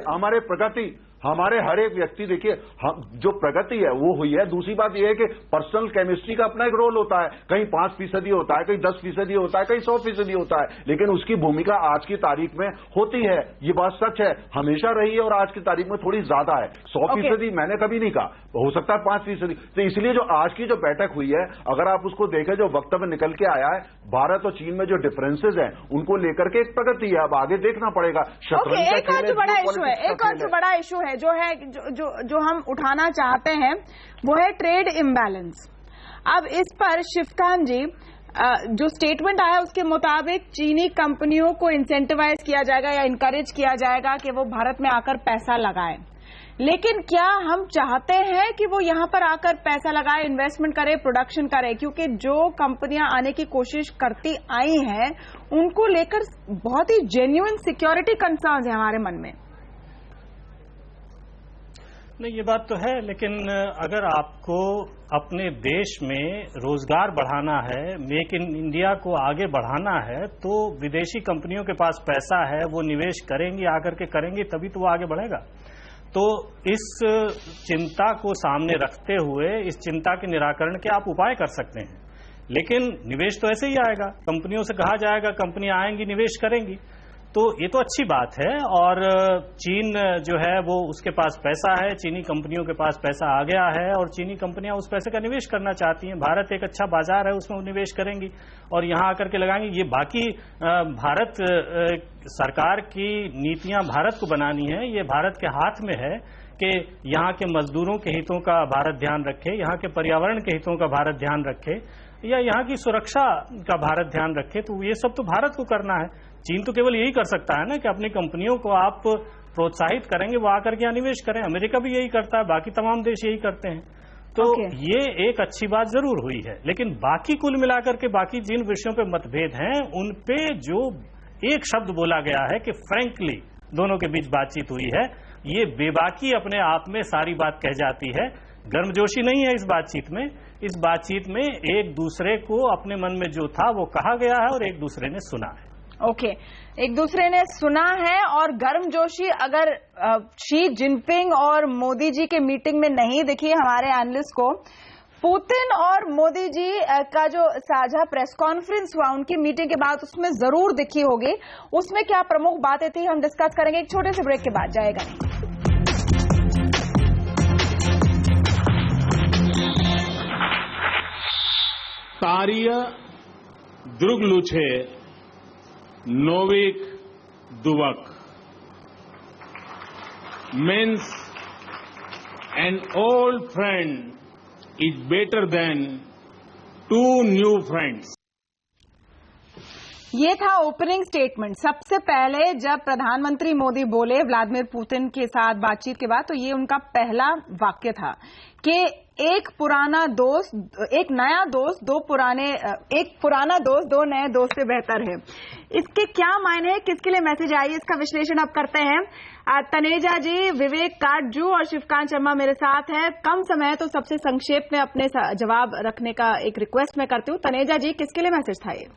हमारे प्रगति हमारे हर एक व्यक्ति देखिए जो प्रगति है वो हुई है। दूसरी बात यह है कि पर्सनल केमिस्ट्री का अपना एक रोल होता है, कहीं 5% होता है, कहीं 10% होता है, कहीं 100% होता है, लेकिन उसकी भूमिका आज की तारीख में होती है। ये बात सच है, हमेशा रही है और आज की तारीख में थोड़ी ज्यादा है। 100% मैंने कभी नहीं कहा, हो सकता है 5%। तो इसलिए जो आज की जो बैठक हुई है अगर आप उसको देखें, जो वक्तव्य निकल के आया है, भारत और चीन में जो डिफरेंसेज हैं उनको लेकर के एक प्रगति है। अब आगे देखना पड़ेगा। एक और बड़ा इशू है जो हम उठाना चाहते हैं वो है ट्रेड इम्बैलेंस। अब इस पर शिवकांत जी, जो स्टेटमेंट आया उसके मुताबिक चीनी कंपनियों को इंसेंटिवाइज किया जाएगा या इनकरेज किया जाएगा कि वो भारत में आकर पैसा लगाएं। लेकिन क्या हम चाहते हैं कि वो यहां पर आकर पैसा लगाए, इन्वेस्टमेंट करे, प्रोडक्शन करे? क्योंकि जो कंपनियां आने की कोशिश करती आई हैं उनको लेकर बहुत ही जेन्युइन सिक्योरिटी कंसर्न्स है हमारे मन में। नहीं ये बात तो है, लेकिन अगर आपको अपने देश में रोजगार बढ़ाना है, मेक इन इंडिया को आगे बढ़ाना है, तो विदेशी कंपनियों के पास पैसा है, वो निवेश करेंगी, आकर के करेंगी, तभी तो वो आगे बढ़ेगा। तो इस चिंता को सामने रखते हुए इस चिंता के निराकरण के आप उपाय कर सकते हैं, लेकिन निवेश तो ऐसे ही आएगा। कंपनियों से कहा जाएगा, कंपनियां आएंगी, निवेश करेंगी, तो ये तो अच्छी बात है। और चीन जो है वो उसके पास पैसा है, चीनी कंपनियों के पास पैसा आ गया है और चीनी कंपनियां उस पैसे का निवेश करना चाहती हैं। भारत एक अच्छा बाजार है, उसमें वो निवेश करेंगी और यहां आकर के लगाएंगी। ये बाकी भारत सरकार की नीतियां भारत को बनानी है, ये भारत के हाथ में है कि यहाँ के मजदूरों के हितों का भारत ध्यान रखे, यहाँ के पर्यावरण के हितों का भारत ध्यान रखे या यहाँ की सुरक्षा का भारत ध्यान रखे। तो ये सब तो भारत को करना है। चीन तो केवल यही कर सकता है ना कि अपनी कंपनियों को आप प्रोत्साहित करेंगे, वो आकर के यहाँ निवेश करें। अमेरिका भी यही करता है, बाकी तमाम देश यही करते हैं। तो ये एक अच्छी बात जरूर हुई है, लेकिन बाकी कुल मिलाकर के बाकी जिन विषयों पे मतभेद हैं उन पे जो एक शब्द बोला गया है कि फ्रैंकली दोनों के बीच बातचीत हुई है, ये बेबाकी अपने आप में सारी बात कह जाती है। गर्मजोशी नहीं है इस बातचीत में। इस बातचीत में एक दूसरे को अपने मन में जो था वो कहा गया है और एक दूसरे ने सुना है। ओके, एक दूसरे ने सुना है। और गर्मजोशी अगर शी जिनपिंग और मोदी जी के मीटिंग में नहीं दिखी हमारे एनालिस्ट को, पुतिन और मोदी जी का जो साझा प्रेस कॉन्फ्रेंस हुआ उनकी मीटिंग के बाद उसमें जरूर दिखी होगी। उसमें क्या प्रमुख बातें थी हम डिस्कस करेंगे एक छोटे से ब्रेक के बाद। जाएगा तारिय द्रुगलुछे Novick दुवक। means an old friend is better than two new friends. ये था ओपनिंग स्टेटमेंट। सबसे पहले जब प्रधानमंत्री मोदी बोले व्लादिमीर पुतिन के साथ बातचीत के बाद, तो ये उनका पहला वाक्य था कि एक पुराना दोस्त दो नए दोस्त से बेहतर है। इसके क्या मायने हैं, किसके लिए मैसेज आई, इसका विश्लेषण अब करते हैं। तनेजा जी, विवेक काटजू और शिवकांत शर्मा मेरे साथ है। कम समय है तो सबसे संक्षेप में अपने जवाब रखने का एक रिक्वेस्ट मैं करती हूँ। तनेजा जी, किसके लिए मैसेज था ये?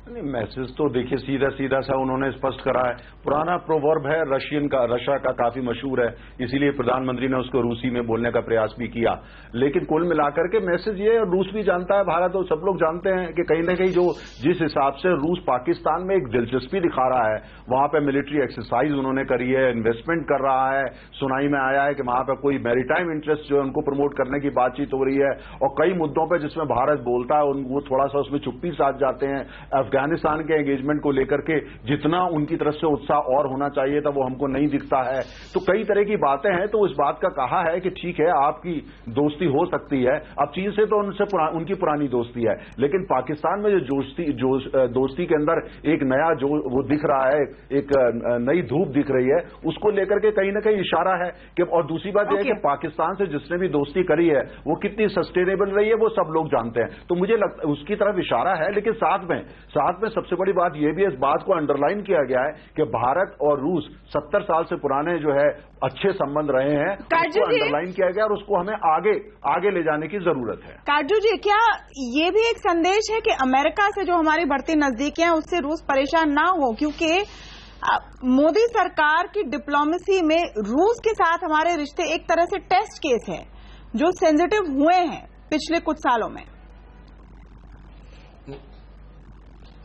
नहीं, मैसेज तो देखिए सीधा सा उन्होंने स्पष्ट करा है। पुराना प्रोवर्ब है रशिया का, काफी मशहूर है, इसीलिए प्रधानमंत्री ने उसको रूसी में बोलने का प्रयास भी किया। लेकिन कुल मिलाकर के मैसेज ये, और रूस भी जानता है, भारत और सब लोग जानते हैं कि कहीं ना कहीं जिस हिसाब से रूस पाकिस्तान में एक दिलचस्पी दिखा रहा है, वहां पे मिलिट्री एक्सरसाइज उन्होंने करी है, इन्वेस्टमेंट कर रहा है, सुनाई में आया है कि वहां पर कोई मैरीटाइम इंटरेस्ट जो है उनको प्रमोट करने की बातचीत हो रही है, और कई मुद्दों पर जिसमें भारत बोलता है वो थोड़ा सा उसमें चुप्पी साध जाते हैं। अफगानिस्तान के एंगेजमेंट को लेकर के जितना उनकी तरफ से उत्साह और होना चाहिए था वो हमको नहीं दिखता है। तो कई तरह की बातें हैं। तो इस बात का कहा है कि ठीक है, आपकी दोस्ती हो सकती है, अब चीन से तो उनकी पुरानी दोस्ती है, लेकिन पाकिस्तान में जो दोस्ती के अंदर एक नया वो दिख रहा है, एक नई धूप दिख रही है, उसको लेकर के कहीं ना कहीं इशारा है कि, और दूसरी बात यह है कि पाकिस्तान से जिसने भी दोस्ती करी है वो कितनी सस्टेनेबल रही है वो सब लोग जानते हैं। तो मुझे लगता है उसकी तरफ इशारा है। लेकिन साथ में सबसे बड़ी बात यह भी है, इस बात को अंडरलाइन किया गया है कि भारत और रूस 70 साल से पुराने जो है अच्छे संबंध रहे हैं, उसको अंडरलाइन किया गया और उसको हमें आगे ले जाने की जरूरत है। काटजू जी, क्या ये भी एक संदेश है कि अमेरिका से जो हमारी बढ़ती नजदीकियां हैं उससे रूस परेशान ना हो, क्योंकि मोदी सरकार की डिप्लोमेसी में रूस के साथ हमारे रिश्ते एक तरह से टेस्ट केस है जो सेंसिटिव हुए हैं पिछले कुछ सालों में?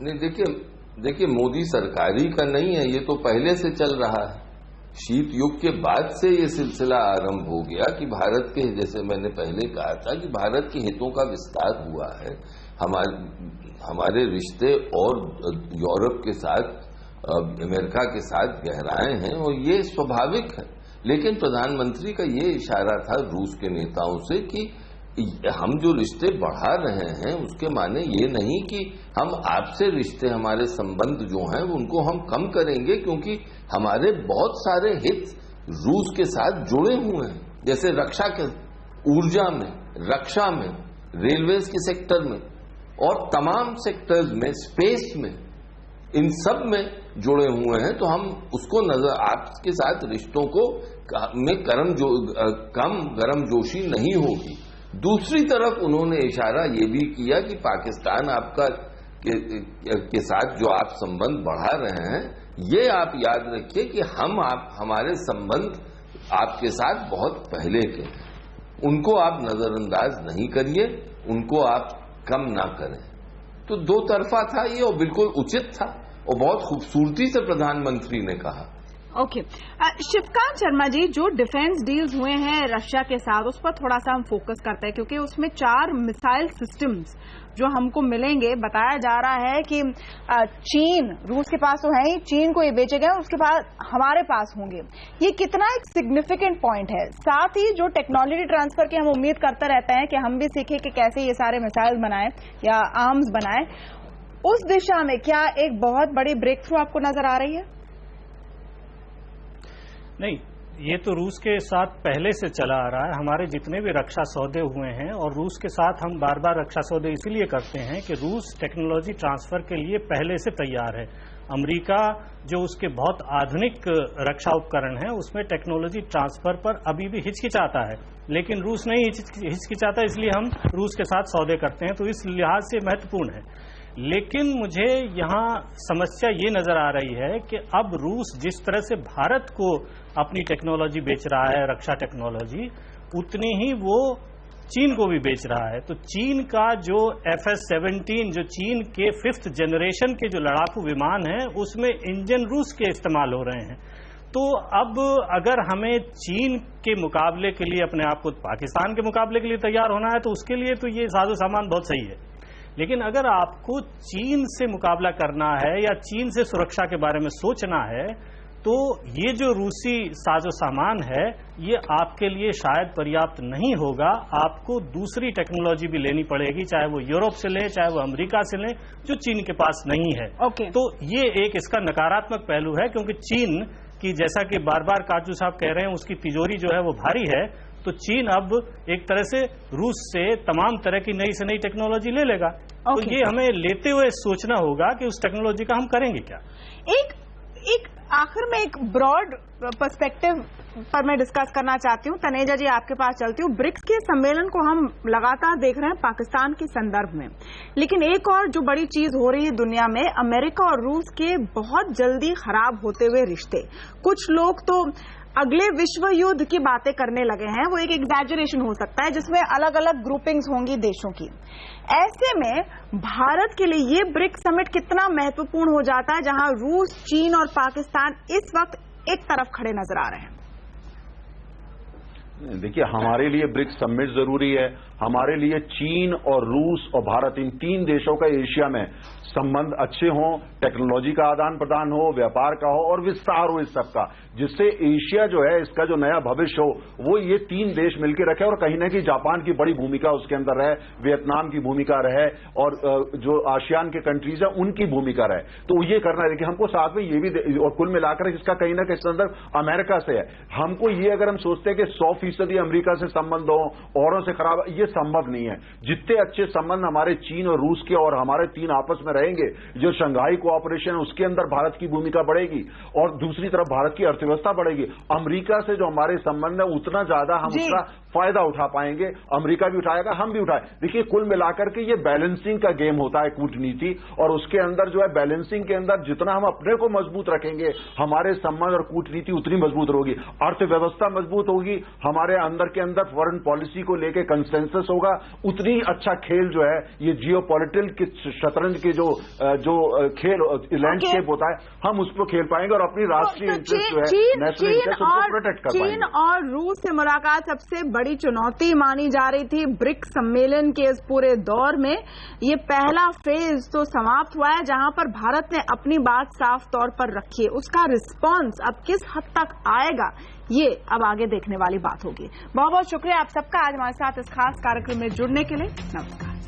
नहीं, देखिए मोदी सरकारी का नहीं है, ये तो पहले से चल रहा है। शीत युग के बाद से ये सिलसिला आरंभ हो गया कि भारत के, जैसे मैंने पहले कहा था, कि भारत के हितों का विस्तार हुआ है। हमारे रिश्ते और यूरोप के साथ, अमेरिका के साथ गहराए हैं और ये स्वाभाविक है। लेकिन प्रधानमंत्री का ये इशारा था रूस के नेताओं से कि हम जो रिश्ते बढ़ा रहे हैं उसके माने ये नहीं कि हम आपसे रिश्ते, हमारे संबंध जो हैं उनको हम कम करेंगे, क्योंकि हमारे बहुत सारे हित रूस के साथ जुड़े हुए हैं, जैसे रक्षा के, ऊर्जा में, रक्षा में, रेलवेज के सेक्टर में और तमाम सेक्टर्स में, स्पेस में, इन सब में जुड़े हुए हैं। तो हम उसको नजर, आपके साथ रिश्तों को में कम गर्मजोशी नहीं होगी। दूसरी तरफ उन्होंने इशारा ये भी किया कि पाकिस्तान आपका के साथ जो आप संबंध बढ़ा रहे हैं, ये आप याद रखिए कि हमारे संबंध आपके साथ बहुत पहले के, उनको आप नजरअंदाज नहीं करिए, उनको आप कम ना करें। तो दो तरफा था ये और बिल्कुल उचित था और बहुत खूबसूरती से प्रधानमंत्री ने कहा। ओके, शिवकांत शर्मा जी, जो डिफेंस डील्स हुए हैं रशिया के साथ उस पर थोड़ा सा हम फोकस करते हैं, क्योंकि उसमें 4 मिसाइल सिस्टम्स जो हमको मिलेंगे। बताया जा रहा है कि चीन, रूस के पास तो है ही, चीन को ये बेचे गए, उसके बाद हमारे पास होंगे। ये कितना एक सिग्निफिकेंट पॉइंट है। साथ ही जो टेक्नोलॉजी ट्रांसफर की हम उम्मीद करते रहते हैं कि हम भी सीखें कि कैसे ये सारे मिसाइल बनाए या आर्म्स बनाए, उस दिशा में क्या एक बहुत बड़ी ब्रेक थ्रू आपको नजर आ रही है? नहीं, ये तो रूस के साथ पहले से चला आ रहा है। हमारे जितने भी रक्षा सौदे हुए हैं, और रूस के साथ हम बार बार रक्षा सौदे इसीलिए करते हैं कि रूस टेक्नोलॉजी ट्रांसफर के लिए पहले से तैयार है। अमेरिका जो उसके बहुत आधुनिक रक्षा उपकरण है उसमें टेक्नोलॉजी ट्रांसफर पर अभी भी हिचकिचाता है, लेकिन रूस नहीं हिचकिचाता, इसलिए हम रूस के साथ सौदे करते हैं। तो इस लिहाज से महत्वपूर्ण है। लेकिन मुझे यहाँ समस्या ये नजर आ रही है कि अब रूस जिस तरह से भारत को अपनी टेक्नोलॉजी बेच रहा है, रक्षा टेक्नोलॉजी, उतनी ही वो चीन को भी बेच रहा है। तो चीन का जो FS-17, जो चीन के 5th जनरेशन के जो लड़ाकू विमान हैं, उसमें इंजन रूस के इस्तेमाल हो रहे हैं। तो अब अगर हमें चीन के मुकाबले के लिए, अपने आप को पाकिस्तान के मुकाबले के लिए तैयार होना है, तो उसके लिए तो ये साजो सामान बहुत सही है। लेकिन अगर आपको चीन से मुकाबला करना है या चीन से सुरक्षा के बारे में सोचना है, तो ये जो रूसी साजो सामान है ये आपके लिए शायद पर्याप्त नहीं होगा, आपको दूसरी टेक्नोलॉजी भी लेनी पड़ेगी, चाहे वो यूरोप से लें चाहे वो अमेरिका से लें, जो चीन के पास नहीं है। तो ये एक इसका नकारात्मक पहलू है, क्योंकि चीन की, जैसा कि बार बार काजू साहब कह रहे हैं, उसकी तिजोरी जो है वो भारी है, तो चीन अब एक तरह से रूस से तमाम तरह की नई से नई टेक्नोलॉजी ले लेगा। तो ये हमें लेते हुए सोचना होगा कि उस टेक्नोलॉजी का हम करेंगे क्या। एक आखिर में एक ब्रॉड पर्सपेक्टिव पर मैं डिस्कस करना चाहती हूँ। तनेजा जी, आपके पास चलती हूँ। ब्रिक्स के सम्मेलन को हम लगातार देख रहे हैं पाकिस्तान के संदर्भ में, लेकिन एक और जो बड़ी चीज हो रही है दुनिया में, अमेरिका और रूस के बहुत जल्दी खराब होते हुए रिश्ते। कुछ लोग तो अगले विश्व युद्ध की बातें करने लगे हैं। वो एक एग्जैजरेशन हो सकता है जिसमें अलग अलग ग्रुपिंग्स होंगी देशों की। ऐसे में भारत के लिए ये ब्रिक्स समिट कितना महत्वपूर्ण हो जाता है, जहां रूस, चीन और पाकिस्तान इस वक्त एक तरफ खड़े नजर आ रहे हैं। देखिए, हमारे लिए ब्रिक्स समिट जरूरी है। हमारे लिए चीन और रूस और भारत, इन तीन देशों का एशिया में संबंध अच्छे हों, टेक्नोलॉजी का आदान प्रदान हो, व्यापार का हो और विस्तार हो इस सब का, जिससे एशिया जो है इसका जो नया भविष्य हो वो ये तीन देश मिलकर रखे। और कहीं ना कहीं जापान की बड़ी भूमिका उसके अंदर रहे, वियतनाम की भूमिका रहे और जो आसियान के कंट्रीज है उनकी भूमिका रहे। तो ये करना है कि हमको साथ में ये भी, और कुल मिलाकर इसका कहीं ना कहीं संदर्भ अमेरिका से है। हमको ये, अगर हम सोचते हैं कि 100% अमेरिका से संबंध हो, औरों से खराब, ये संभव नहीं है। जितने अच्छे संबंध हमारे चीन और रूस के और हमारे तीन आपस में रहेंगे, जो शंघाई कोऑपरेशन है उसके अंदर भारत की भूमिका बढ़ेगी और दूसरी तरफ भारत की अर्थव्यवस्था बढ़ेगी। अमेरिका से जो हमारे संबंध है उतना ज्यादा हम उसका फायदा उठा पाएंगे, अमेरिका भी उठाएगा, हम भी उठाए। देखिए, कुल मिलाकर के ये बैलेंसिंग का गेम होता है कूटनीति, और उसके अंदर जो है बैलेंसिंग के अंदर जितना हम अपने को मजबूत रखेंगे, हमारे संबंध और कूटनीति उतनी मजबूत होगी, अर्थव्यवस्था मजबूत होगी, हमारे अंदर के अंदर फॉरेन पॉलिसी को लेकर कंसेंसस होगा, उतनी अच्छा खेल जो है ये जियोपॉलिटिकल शतरंज के जो खेल लैंडस्केप होता है, हम उसको खेल पाएंगे और अपनी राष्ट्रीय इंटरेस्ट जो है, नेशनल इंटरेस्ट, उसको प्रोटेक्ट कर पाएंगे। चीन और रूस से मुलाकात सबसे बड़ी चुनौती मानी जा रही थी ब्रिक्स सम्मेलन के इस पूरे दौर में। ये पहला फेज तो समाप्त हुआ है, जहां पर भारत ने अपनी बात साफ तौर पर रखी है। उसका रिस्पांस अब किस हद तक आएगा, ये अब आगे देखने वाली बात होगी। बहुत बहुत शुक्रिया आप सबका आज हमारे साथ इस खास कार्यक्रम में जुड़ने के लिए। नमस्कार।